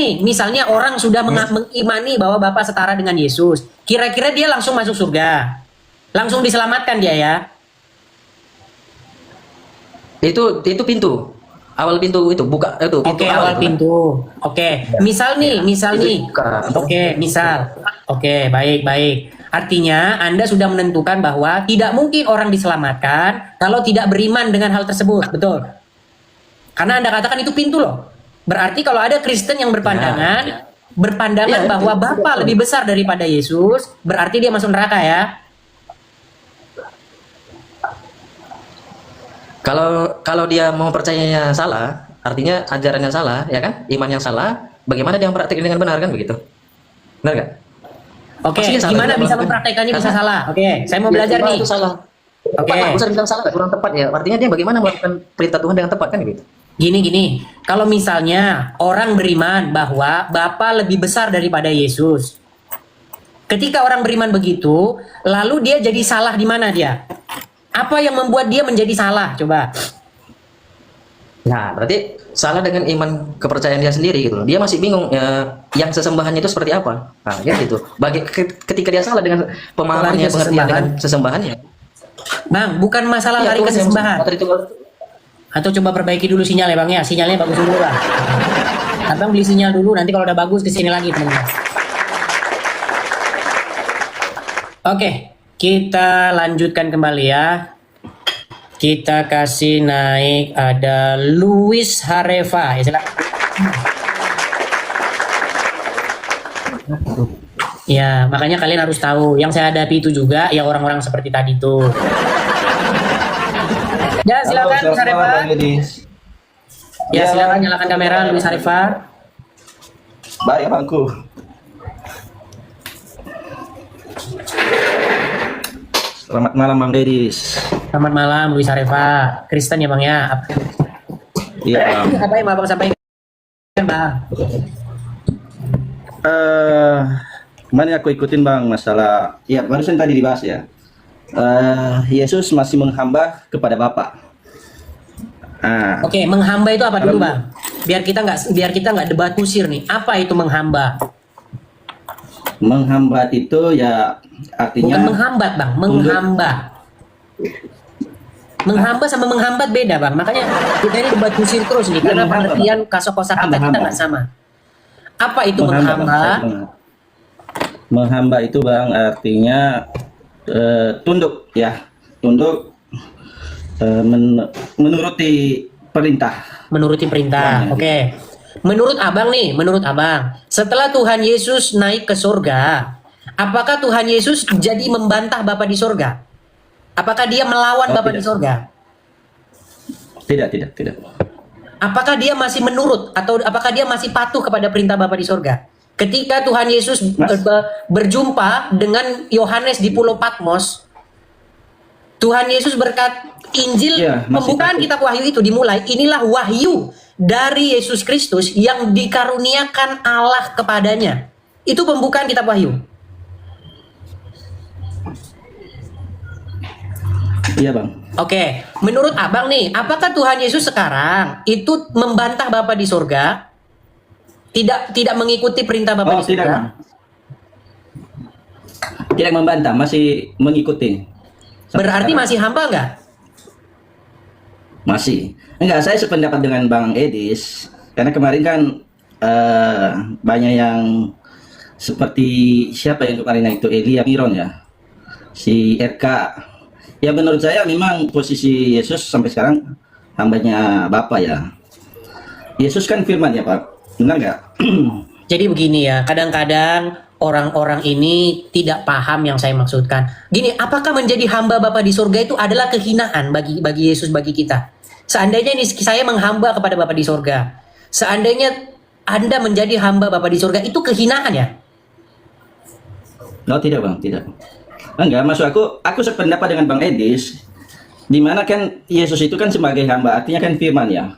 orang sudah mengimani bahwa Bapak setara dengan Yesus, kira-kira dia langsung masuk surga? Langsung diselamatkan dia ya? Itu pintu. Awal pintu itu buka itu pintu Oke, awal pintu. Oke. Misal nih. Oke, misal. Oke, baik. Artinya Anda sudah menentukan bahwa tidak mungkin orang diselamatkan kalau tidak beriman dengan hal tersebut, betul? Karena Anda katakan itu pintu loh. Berarti kalau ada Kristen yang berpandangan bahwa Bapa lebih besar daripada Yesus, berarti dia masuk neraka ya? Kalau dia mau percayanya salah, artinya ajarannya salah, ya kan? Imannya salah, bagaimana dia mempraktikkan dengan benar kan begitu? Benar nggak? Oke, Pastinya salah gimana juga, bisa Bang. mempraktekannya bisa Karena- salah? Oke, saya mau belajar Ya, nih. itu salah. Oke. Bukan bilang salah, kurang tepat ya. Artinya dia bagaimana melakukan perintah Tuhan dengan tepat kan gitu? Gini, kalau misalnya orang beriman bahwa Bapa lebih besar daripada Yesus. Ketika orang beriman begitu, lalu dia jadi salah di mana dia? Apa yang membuat dia menjadi salah? Coba. Nah, berarti salah dengan iman kepercayaan dia sendiri gitu. Dia masih bingung yang sesembahannya itu seperti apa. Nah, gitu. Ketika dia salah dengan pemahamannya, Lari ke pengertian dengan sesembahan. sesembahannya. Bang, bukan masalah Ya, lari ke Tuhan yang sesembahan. maksud, itu Atau coba perbaiki dulu sinyal ya bang ya. Sinyalnya bagus dulu bang. Abang beli sinyal dulu, nanti kalau udah bagus kesini lagi teman-teman. Oke, kita lanjutkan kembali ya. Kita kasih naik ada Luis Hareva. Ya silakan. Ya, makanya kalian harus tahu yang saya hadapi itu juga ya orang-orang seperti tadi tuh. Ya, silakan Luis Hareva. Ya, silakan nyalakan kamera Luis Hareva. Baik abangku. Selamat malam Bang Dedis. Selamat malam Luis Hareva. Kristen ya Bang ya. Iya Bang. Apa yang Abang sampaikan Bang? Kemarin aku ikutin Bang masalah, ya barusan tadi dibahas ya. Yesus masih menghamba kepada Bapa. Oke, menghamba itu apa dulu, Bang? Biar kita nggak debat kusir nih. Apa itu menghamba? Menghambat itu ya artinya Bukan menghambat, Bang. Menghamba. Menghamba sama menghambat beda, Bang. Makanya kita ini debat kusir terus nih, karena menghamba, pengertian kosakata kita menghamba. nggak sama. Apa itu Bang. menghamba? Menghamba itu Bang artinya tunduk ya, tunduk menuruti perintah. Menuruti perintah. Ya, Oke. Menurut Abang nih, menurut Abang, setelah Tuhan Yesus naik ke surga, apakah Tuhan Yesus jadi membantah Bapa di surga? Apakah dia melawan Bapa di surga? Tidak. Apakah dia masih menurut atau apakah dia masih patuh kepada perintah Bapa di surga? Ketika Tuhan Yesus berjumpa dengan Yohanes di Pulau Patmos, Tuhan Yesus berkata, Injil Ya, masih pembukaan patuh. kitab Wahyu itu dimulai, inilah wahyu dari Yesus Kristus yang dikaruniakan Allah kepadanya. Itu pembukaan kitab Wahyu. Iya Bang. Oke, menurut Abang nih, apakah Tuhan Yesus sekarang itu membantah Bapa di surga? Tidak mengikuti perintah Bapa di Tidak surga? Bang. Tidak membantah, masih mengikuti. Sampai Berarti sekarang. masih hamba nggak? Masih. Enggak, saya sependapat dengan Bang Edis. Karena kemarin kan banyak yang seperti siapa yang kemarin itu Elia Miron ya. Si RK. Ya menurut saya memang posisi Yesus sampai sekarang hambanya Bapa ya. Yesus kan firman ya Pak. Benar nggak? Jadi begini ya, kadang-kadang orang-orang ini tidak paham yang saya maksudkan. Gini, apakah menjadi hamba Bapa di surga itu adalah kehinaan bagi Yesus, bagi kita? Seandainya ini saya menghamba kepada Bapa di surga, seandainya Anda menjadi hamba Bapa di surga, itu kehinaan ya? Oh tidak Bang, tidak. Enggak, maksud aku sependapat dengan Bang Edis. Dimana kan Yesus itu kan sebagai hamba, artinya kan firman ya.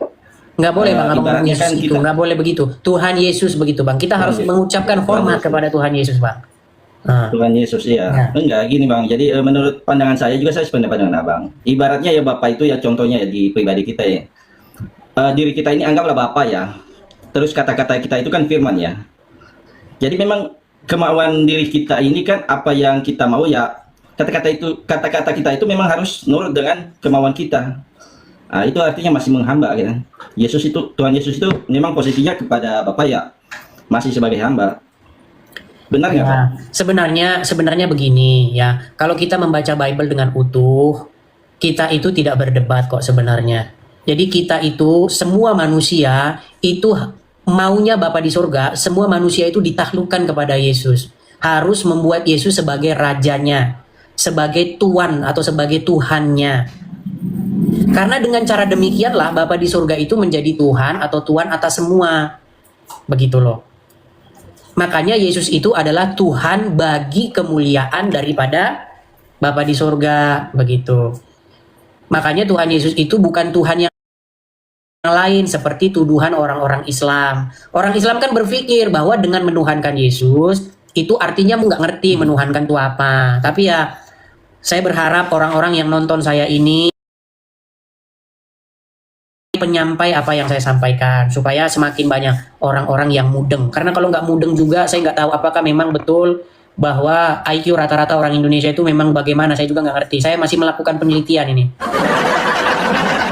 Nggak boleh Bang, ngomong ibaratnya Yesus kan itu, kita- nggak boleh begitu. Tuhan Yesus begitu Bang, kita harus Yesus. mengucapkan hormat kepada Tuhan Yesus Bang. Nah. Tuhan Yesus ya. Ya. Enggak gini Bang. Jadi menurut pandangan saya juga saya sependapat dengan Abang. Ibaratnya ya Bapak itu ya contohnya ya di pribadi kita ya. Diri kita ini anggaplah Bapak ya. Terus kata-kata kita itu kan firman ya. Jadi memang kemauan diri kita ini kan apa yang kita mau ya kata-kata kita itu memang harus nurut dengan kemauan kita. Nah, itu artinya masih menghamba ya. Tuhan Yesus itu memang posisinya kepada Bapak ya masih sebagai hamba. Benar nggak Pak? Ya, sebenarnya begini ya. Kalau kita membaca Bible dengan utuh, kita itu tidak berdebat kok sebenarnya. Jadi kita itu semua manusia itu maunya Bapa di surga, semua manusia itu ditaklukkan kepada Yesus. Harus membuat Yesus sebagai rajanya, sebagai tuan atau sebagai Tuhannya. Karena dengan cara demikianlah Bapa di surga itu menjadi Tuhan atau tuan atas semua. Begitu loh. Makanya Yesus itu adalah Tuhan bagi kemuliaan daripada Bapa di surga, begitu. Makanya Tuhan Yesus itu bukan Tuhan yang lain seperti tuduhan orang-orang Islam. Orang Islam kan berpikir bahwa dengan menuhankan Yesus itu artinya nggak ngerti menuhankan itu apa. Tapi ya saya berharap orang-orang yang nonton saya ini penyampai apa yang saya sampaikan supaya semakin banyak orang-orang yang mudeng. Karena kalau nggak mudeng juga saya nggak tahu apakah memang betul bahwa IQ rata-rata orang Indonesia itu memang bagaimana, saya juga nggak ngerti. Saya masih melakukan penelitian ini.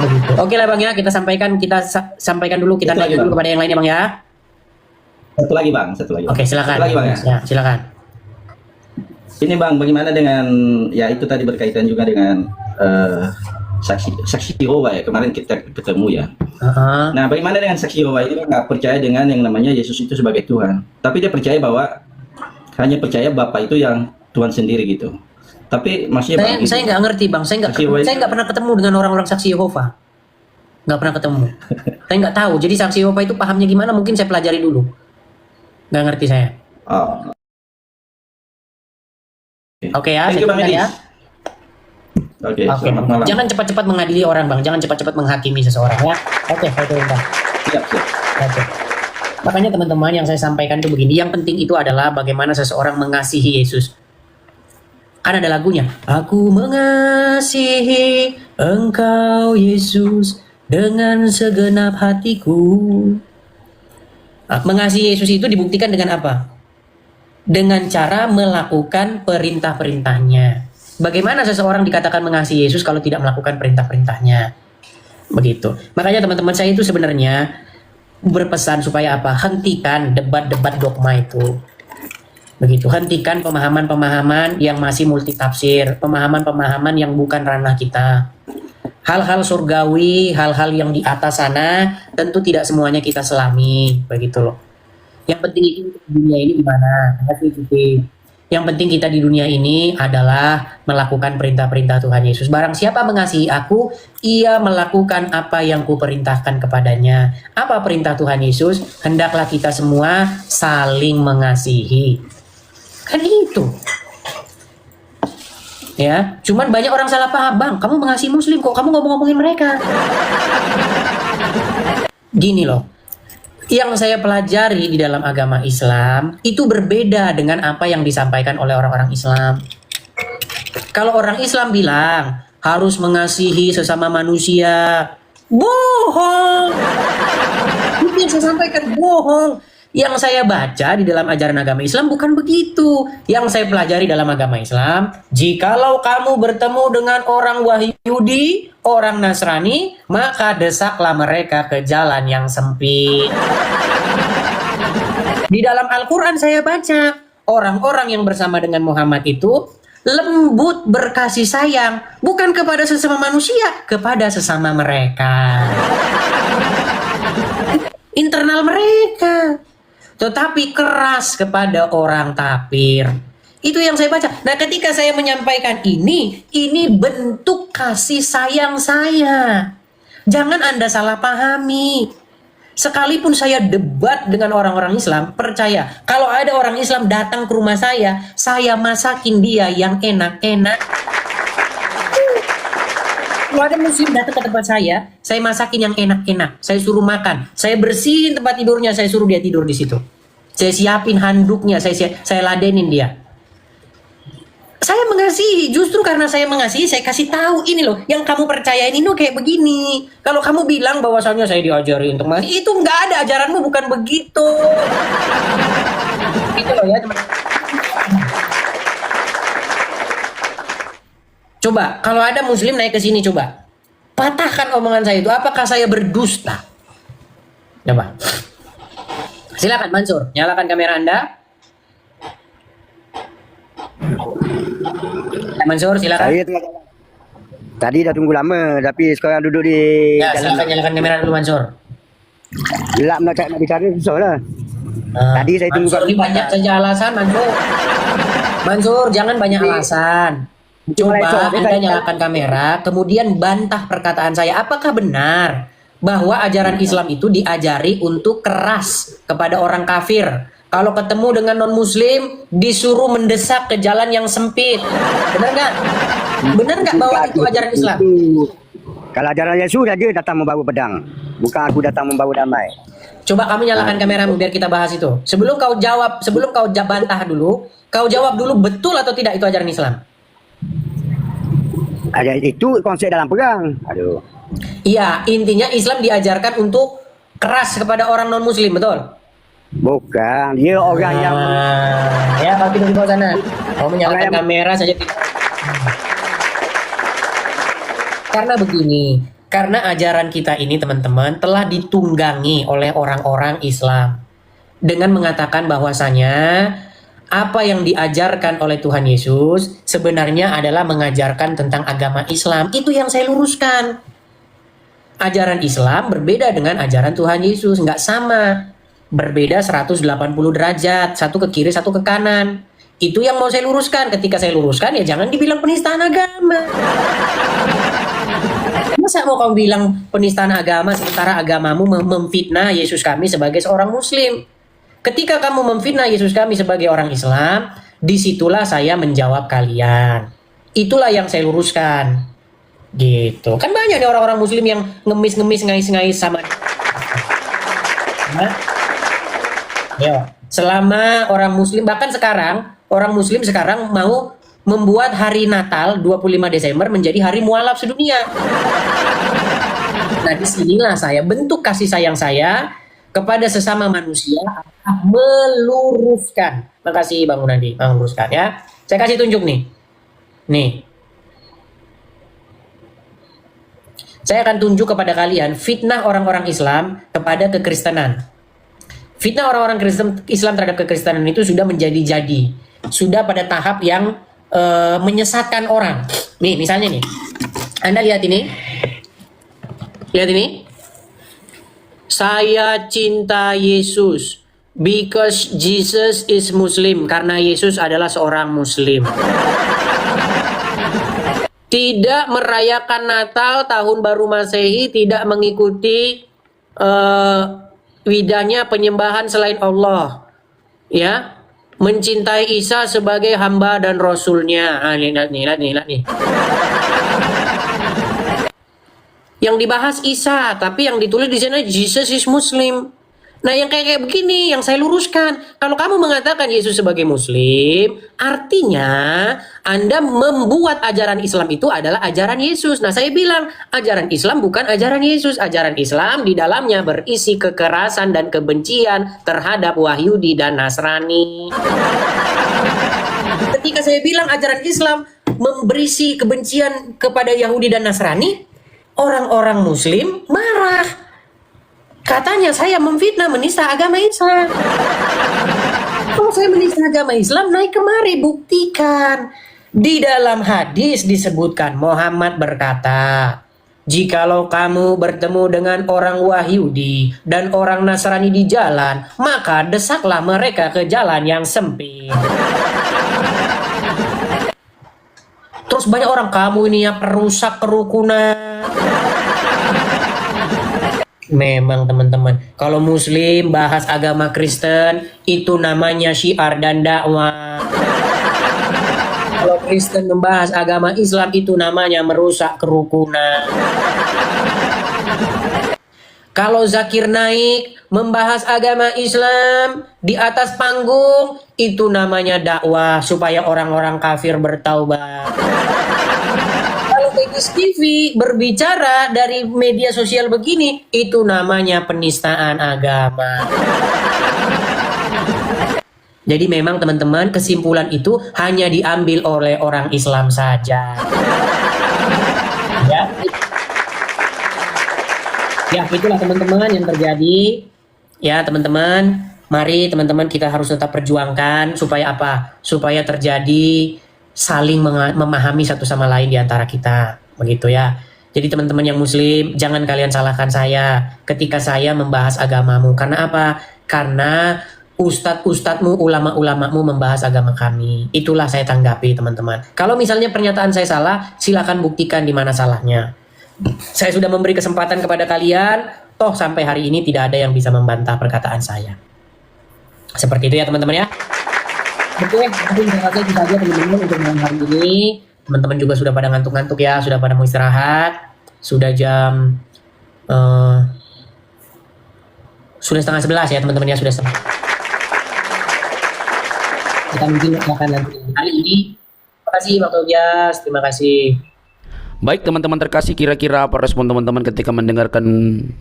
Begitu. Oke lah Bang ya, kita sampaikan dulu, kita Satu lagi, tanya dulu Bang. kepada yang lainnya Bang ya. Satu lagi Bang, satu lagi. Oke, silakan. Satu lagi Bang ya. Ya, silakan. Ini Bang, bagaimana dengan ya itu tadi berkaitan juga dengan saksi Yehova ya, kemarin kita ketemu ya. Uh-huh. Nah, bagaimana dengan saksi Yehova ini nggak percaya dengan yang namanya Yesus itu sebagai Tuhan, tapi dia percaya bahwa hanya percaya Bapa itu yang Tuhan sendiri gitu. Tapi maksudnya Bang, Saya nggak ngerti Bang, saya nggak pernah ketemu dengan orang-orang saksi Yehova. Nggak pernah ketemu. Saya nggak tahu. Jadi saksi Yehova itu pahamnya gimana? Mungkin saya pelajari dulu. Nggak ngerti saya. Oh. Oke ya, Thank you, saya Bang tinggal Edis. ya. Oke, Oke, selamat malam. jangan cepat-cepat mengadili orang Bang, jangan cepat-cepat menghakimi seseorang ya. Oke, saya turun Bang. Siap, siap. Oke. Makanya teman-teman yang saya sampaikan itu begini, yang penting itu adalah bagaimana seseorang mengasihi Yesus. Kan ada lagunya, aku mengasihi Engkau Yesus dengan segenap hatiku. Mengasihi Yesus itu dibuktikan dengan apa? Dengan cara melakukan perintah-perintahnya. Bagaimana seseorang dikatakan mengasihi Yesus kalau tidak melakukan perintah-perintahnya? Begitu. Makanya teman-teman saya itu sebenarnya berpesan supaya apa? Hentikan debat-debat dogma itu. Begitu. Hentikan pemahaman-pemahaman yang masih multitafsir, pemahaman-pemahaman yang bukan ranah kita. Hal-hal surgawi, hal-hal yang di atas sana, tentu tidak semuanya kita selami, begitu loh. Yang penting itu dunia ini gimana? Yang penting kita di dunia ini adalah melakukan perintah-perintah Tuhan Yesus. Barang siapa mengasihi aku, ia melakukan apa yang kuperintahkan kepadanya. Apa perintah Tuhan Yesus? Hendaklah kita semua saling mengasihi. Kan itu. Ya, cuman banyak orang salah paham, Bang. Kamu mengasihi Muslim kok kamu ngomong-ngomongin mereka. Gini loh. Yang saya pelajari di dalam agama Islam itu berbeda dengan apa yang disampaikan oleh orang-orang Islam. Kalau orang Islam bilang harus mengasihi sesama manusia, bohong. Itu yang saya sampaikan, bohong. Yang saya baca di dalam ajaran agama Islam bukan begitu. Yang saya pelajari dalam agama Islam, jikalau kamu bertemu dengan orang Yahudi, orang Nasrani, maka desaklah mereka ke jalan yang sempit. Di dalam Al-Quran saya baca, orang-orang yang bersama dengan Muhammad itu lembut berkasih sayang, bukan kepada sesama manusia, kepada sesama mereka. Internal mereka. Tetapi keras kepada orang kafir. Itu yang saya baca. Nah, ketika saya menyampaikan ini bentuk kasih sayang saya. Jangan Anda salah pahami. Sekalipun saya debat dengan orang-orang Islam, percaya, kalau ada orang Islam datang ke rumah saya masakin dia yang enak-enak. Kalau ada Muslim datang ke tempat saya masakin yang enak-enak, saya suruh makan, saya bersihin tempat tidurnya, saya suruh dia tidur di situ. Saya siapin handuknya, saya ladenin dia. Saya mengasihi, justru karena saya mengasihi, saya kasih tahu ini loh, yang kamu percayain ini kayak begini. Kalau kamu bilang bahwasannya saya diajari untuk mengasihi, itu nggak ada, ajaranmu bukan begitu. Gitu loh ya teman-teman. Coba, kalau ada Muslim naik ke sini, coba patahkan omongan saya itu. Apakah saya berdusta? Coba. Silakan Mansur, nyalakan kamera Anda. Mansur, silakan. Saya tadi dah tunggu lama, tapi sekarang duduk di. Ya, silakan nyalakan kamera dulu Mansur. Gelap nak bicara susah lah. Tadi saya tunggu. Mansur, banyak saja alasan Mansur. Mansur, jangan banyak alasan. Coba Anda nyalakan kamera, kemudian bantah perkataan saya. Apakah benar bahwa ajaran Islam itu diajari untuk keras kepada orang kafir? Kalau ketemu dengan non-Muslim, disuruh mendesak ke jalan yang sempit. Benar nggak? Benar nggak bahwa itu ajaran Islam? Kalau ajaran Yesus dia datang membawa pedang, bukan aku datang membawa damai. Coba kamu nyalakan kameramu biar kita bahas itu. Sebelum kau bantah dulu, kau jawab dulu betul atau tidak itu ajaran Islam? Ada itu konsep dalam perang. Aduh. Iya, intinya Islam diajarkan untuk keras kepada orang non-Muslim, betul? Bukan, dia orang yang. Ya, kau tidur di bawah sana. Kau menyalakan kamera saja tidak. Karena begini, karena ajaran kita ini teman-teman telah ditunggangi oleh orang-orang Islam dengan mengatakan bahwasanya apa yang diajarkan oleh Tuhan Yesus sebenarnya adalah mengajarkan tentang agama Islam. Itu yang saya luruskan. Ajaran Islam berbeda dengan ajaran Tuhan Yesus. Nggak sama. Berbeda 180 derajat. Satu ke kiri, satu ke kanan. Itu yang mau saya luruskan. Ketika saya luruskan, ya jangan dibilang penistaan agama. Masa mau kamu bilang penistaan agama sementara agamamu memfitnah Yesus kami sebagai seorang Muslim? Ketika kamu memfitnah Yesus kami sebagai orang Islam, disitulah saya menjawab kalian. Itulah yang saya luruskan. Gitu. Kan banyak nih orang-orang Muslim yang ngemis-ngemis, ngais-ngais sama. Nah, ya. Selama orang Muslim, bahkan sekarang, orang Muslim sekarang mau membuat hari Natal 25 Desember menjadi hari mualaf sedunia. Nah, disinilah saya bentuk kasih sayang saya kepada sesama manusia adalah meluruskan. Makasih Bang Munadi, meluruskan ya. Saya kasih tunjuk nih. Nih. Saya akan tunjuk kepada kalian fitnah orang-orang Islam kepada kekristenan. Fitnah orang-orang Islam terhadap kekristenan itu sudah menjadi-jadi. Sudah pada tahap yang menyesatkan orang. Nih, misalnya nih. Anda lihat ini. Lihat ini. Saya cinta Yesus because Jesus is Muslim. Karena Yesus adalah seorang Muslim. Tidak merayakan Natal, Tahun Baru Masehi, tidak mengikuti widahnya penyembahan selain Allah. Ya. Mencintai Isa sebagai hamba dan rasulnya. Lihat nih. Yang dibahas Isa, tapi yang ditulis di sana Jesus is Muslim. Nah, yang kayak begini yang saya luruskan. Kalau kamu mengatakan Yesus sebagai Muslim, artinya Anda membuat ajaran Islam itu adalah ajaran Yesus. Nah, saya bilang ajaran Islam bukan ajaran Yesus. Ajaran Islam di dalamnya berisi kekerasan dan kebencian terhadap Wahyudi dan Nasrani. Ketika saya bilang ajaran Islam berisi kebencian kepada Yahudi dan Nasrani, orang-orang Muslim marah. Katanya saya memfitnah, menista agama Islam. Kalau saya menista agama Islam, naik kemari, buktikan. Di dalam hadis disebutkan, Muhammad berkata, jikalau kamu bertemu dengan orang Wahyudi dan orang Nasrani di jalan, maka desaklah mereka ke jalan yang sempit. Terus banyak orang, kamu ini ya perusak kerukunan. Memang teman-teman, kalau Muslim bahas agama Kristen, itu namanya syiar dan dakwah. Kalau Kristen membahas agama Islam, itu namanya merusak kerukunan. Kalau Zakir Naik membahas agama Islam di atas panggung, itu namanya dakwah supaya orang-orang kafir bertaubat. Teknis TV berbicara dari media sosial begini, itu namanya penistaan agama. Jadi memang teman-teman, kesimpulan itu hanya diambil oleh orang Islam saja. Ya, itulah teman-teman yang terjadi. Ya teman-teman, mari teman-teman kita harus tetap perjuangkan supaya apa? Supaya terjadi saling memahami satu sama lain di antara kita, begitu ya. Jadi teman-teman yang Muslim, jangan kalian salahkan saya ketika saya membahas agamamu. Karena apa? Karena ustadz-ustadzmu, ulama-ulamamu membahas agama kami. Itulah saya tanggapi teman-teman. Kalau misalnya pernyataan saya salah, silakan buktikan di mana salahnya. Saya sudah memberi kesempatan kepada kalian, toh sampai hari ini tidak ada yang bisa membantah perkataan saya. Seperti itu ya teman-teman ya. Oke, mungkin saya rasa itu saja teman-teman untuk malam hari ini. Teman-teman juga sudah pada ngantuk-ngantuk ya, sudah pada mau istirahat. Sudah jam sudah 10:30 ya teman-teman ya, sudah setengah. Kita mungkin akan lanjut kali ini. Terima kasih Bang Tobias, terima kasih. Baik teman-teman terkasih, kira-kira apa respon teman-teman ketika mendengarkan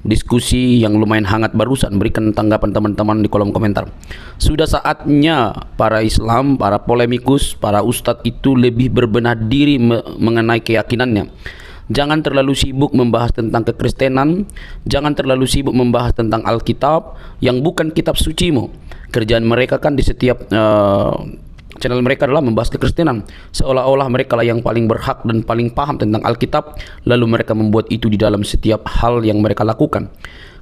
diskusi yang lumayan hangat barusan? Berikan tanggapan teman-teman di kolom komentar. Sudah saatnya para Islam, para polemikus, para ustadz itu lebih berbenah diri mengenai keyakinannya. Jangan terlalu sibuk membahas tentang kekristenan, jangan terlalu sibuk membahas tentang Alkitab yang bukan kitab sucimu. Kerjaan mereka kan di setiap channel mereka adalah membahas kekristenan, seolah-olah mereka lah yang paling berhak dan paling paham tentang Alkitab, lalu mereka membuat itu di dalam setiap hal yang mereka lakukan.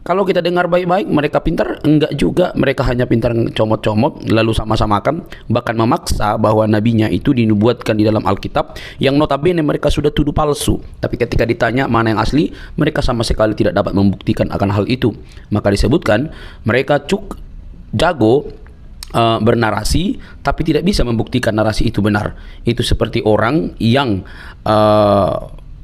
Kalau kita dengar baik-baik, mereka pintar? Enggak juga, mereka hanya pintar comot-comot lalu sama-samakan, bahkan memaksa bahwa nabinya itu dinubuatkan di dalam Alkitab yang notabene mereka sudah tuduh palsu. Tapi ketika ditanya mana yang asli, mereka sama sekali tidak dapat membuktikan akan hal itu. Maka disebutkan mereka jago bernarasi tapi tidak bisa membuktikan narasi itu benar. Itu seperti orang yang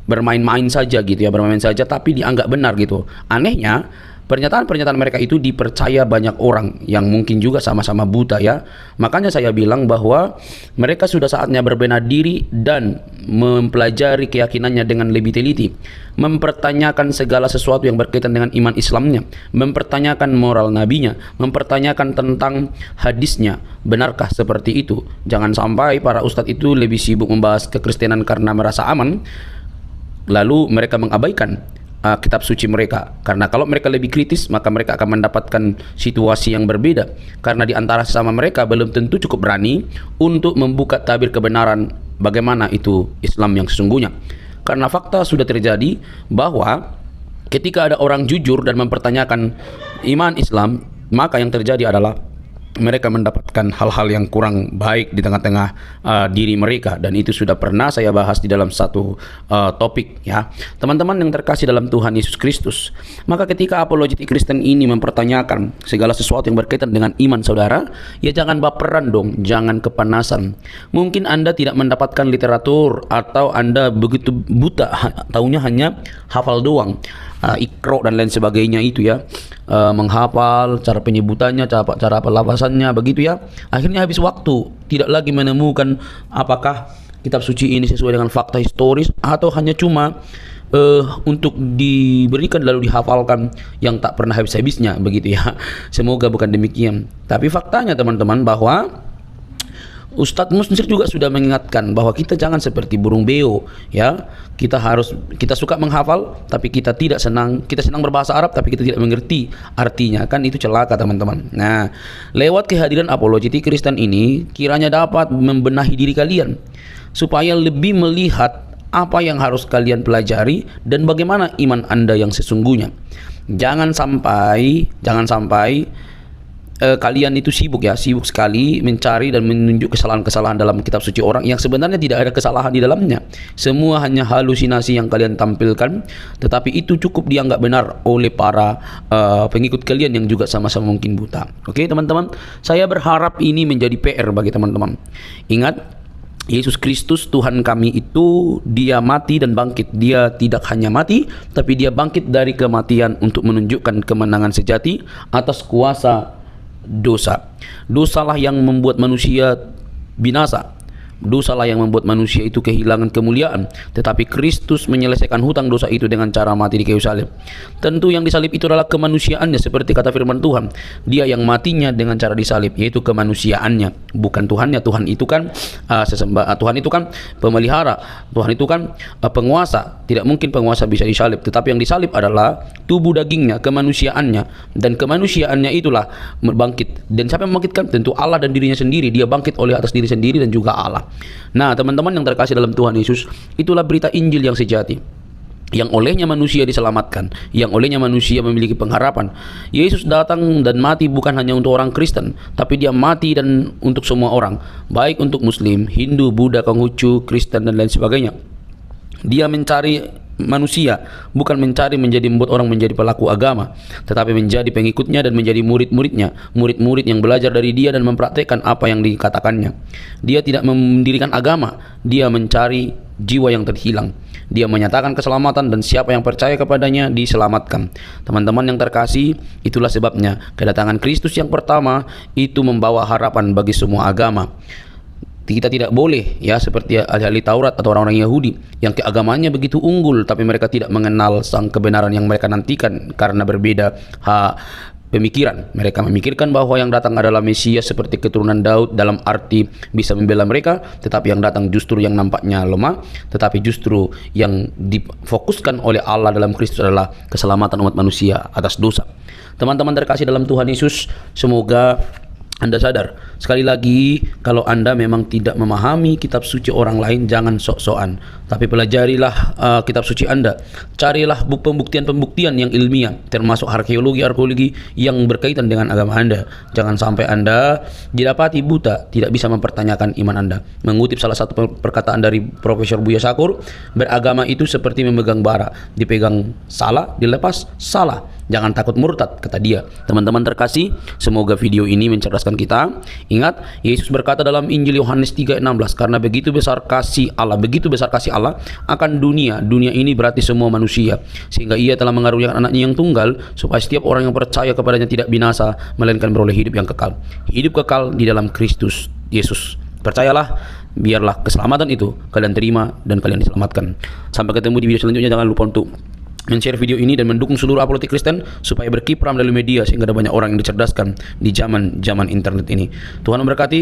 bermain-main saja gitu ya, bermain saja tapi dianggap benar gitu. Anehnya Pernyataan-pernyataan mereka itu dipercaya banyak orang yang mungkin juga sama-sama buta ya. Makanya saya bilang bahwa mereka sudah saatnya berbenah diri dan mempelajari keyakinannya dengan lebih teliti, mempertanyakan segala sesuatu yang berkaitan dengan iman Islamnya, mempertanyakan moral nabinya, mempertanyakan tentang hadisnya. Benarkah seperti itu? Jangan sampai para ustadz itu lebih sibuk membahas kekristenan karena merasa aman, lalu mereka mengabaikan kitab suci mereka. Karena kalau mereka lebih kritis, maka mereka akan mendapatkan situasi yang berbeda. Karena di antara sesama mereka belum tentu cukup berani untuk membuka tabir kebenaran bagaimana itu Islam yang sesungguhnya. Karena fakta sudah terjadi bahwa ketika ada orang jujur dan mempertanyakan iman Islam, maka yang terjadi adalah mereka mendapatkan hal-hal yang kurang baik di tengah-tengah diri mereka, dan itu sudah pernah saya bahas di dalam satu topik ya. Teman-teman yang terkasih dalam Tuhan Yesus Kristus, maka ketika apologetik Kristen ini mempertanyakan segala sesuatu yang berkaitan dengan iman saudara, ya jangan baperan dong, jangan kepanasan. Mungkin Anda tidak mendapatkan literatur atau Anda begitu buta, taunya hanya hafal doang, ikro dan lain sebagainya itu ya, menghafal cara penyebutannya, cara pelafasannya begitu ya. Akhirnya habis waktu, tidak lagi menemukan apakah kitab suci ini sesuai dengan fakta historis atau hanya cuma untuk diberikan lalu dihafalkan yang tak pernah habis-habisnya begitu ya. Semoga bukan demikian. Tapi faktanya teman-teman bahwa Ustadz Musnir juga sudah mengingatkan bahwa kita jangan seperti burung beo ya. Kita suka menghafal tapi kita senang berbahasa Arab tapi kita tidak mengerti artinya, kan itu celaka teman-teman. Nah, lewat kehadiran apologetik Kristen ini kiranya dapat membenahi diri kalian supaya lebih melihat apa yang harus kalian pelajari dan bagaimana iman Anda yang sesungguhnya. Jangan sampai kalian itu sibuk sekali mencari dan menunjuk kesalahan-kesalahan dalam kitab suci orang yang sebenarnya tidak ada kesalahan di dalamnya. Semua hanya halusinasi yang kalian tampilkan, tetapi itu cukup dianggap benar oleh para pengikut kalian yang juga sama-sama mungkin buta. Oke teman-teman, saya berharap ini menjadi PR bagi teman-teman. Ingat, Yesus Kristus Tuhan kami itu dia mati dan bangkit. Dia tidak hanya mati, tapi dia bangkit dari kematian untuk menunjukkan kemenangan sejati atas kuasa dosa. Dosalah yang membuat manusia binasa. Dosalah yang membuat manusia itu kehilangan kemuliaan. Tetapi Kristus menyelesaikan hutang dosa itu dengan cara mati di kayu salib. Tentu yang disalib itu adalah kemanusiaannya, seperti kata firman Tuhan. Dia yang matinya dengan cara disalib, yaitu kemanusiaannya, bukan Tuhannya. Tuhan itu kan Tuhan itu kan pemelihara. Tuhan itu kan penguasa. Tidak mungkin penguasa bisa disalib. Tetapi yang disalib adalah tubuh dagingnya, kemanusiaannya, dan kemanusiaannya itulah bangkit. Dan siapa yang membangkitkan? Tentu Allah dan dirinya sendiri. Dia bangkit oleh atas diri sendiri dan juga Allah. Nah teman-teman yang terkasih dalam Tuhan Yesus, itulah berita Injil yang sejati, yang olehnya manusia diselamatkan, yang olehnya manusia memiliki pengharapan. Yesus datang dan mati bukan hanya untuk orang Kristen, tapi dia mati dan untuk semua orang, baik untuk Muslim, Hindu, Buddha, Konghucu, Kristen dan lain sebagainya. Dia mencari manusia, bukan mencari membuat orang menjadi pelaku agama, tetapi menjadi pengikutnya dan menjadi murid-muridnya, murid-murid yang belajar dari dia dan mempraktekkan apa yang dikatakannya. Dia tidak mendirikan agama, dia mencari jiwa yang terhilang. Dia menyatakan keselamatan dan siapa yang percaya kepadanya diselamatkan. Teman-teman yang terkasih, itulah sebabnya kedatangan Kristus yang pertama itu membawa harapan bagi semua agama. Kita tidak boleh ya seperti ahli Taurat atau orang-orang Yahudi yang keagamannya begitu unggul tapi mereka tidak mengenal sang kebenaran yang mereka nantikan karena berbeda pemikiran. Mereka memikirkan bahwa yang datang adalah Mesias seperti keturunan Daud dalam arti bisa membela mereka, tetapi yang datang justru yang nampaknya lemah, tetapi justru yang difokuskan oleh Allah dalam Kristus adalah keselamatan umat manusia atas dosa. Teman-teman terkasih dalam Tuhan Yesus, semoga Anda sadar, sekali lagi, kalau Anda memang tidak memahami kitab suci orang lain, jangan sok-sokan, tapi pelajarilah kitab suci Anda. Carilah pembuktian-pembuktian yang ilmiah, termasuk arkeologi yang berkaitan dengan agama Anda. Jangan sampai Anda didapati buta, tidak bisa mempertanyakan iman Anda. Mengutip salah satu perkataan dari Profesor Buya Syakur, beragama itu seperti memegang bara, dipegang salah, dilepas salah. Jangan takut murtad, kata dia. Teman-teman terkasih, semoga video ini mencerdaskan kita. Ingat, Yesus berkata dalam Injil Yohanes 3:16, karena begitu besar kasih Allah Allah akan dunia. Dunia ini berarti semua manusia, sehingga ia telah mengaruniakan anaknya yang tunggal supaya setiap orang yang percaya kepadanya tidak binasa melainkan beroleh hidup yang kekal. Hidup kekal di dalam Kristus Yesus. Percayalah, biarlah keselamatan itu kalian terima dan kalian diselamatkan. Sampai ketemu di video selanjutnya. Jangan lupa untuk men-share video ini dan mendukung seluruh apologetik Kristen supaya berkiprah melalui media, sehingga ada banyak orang yang dicerdaskan di zaman internet ini. Tuhan memberkati.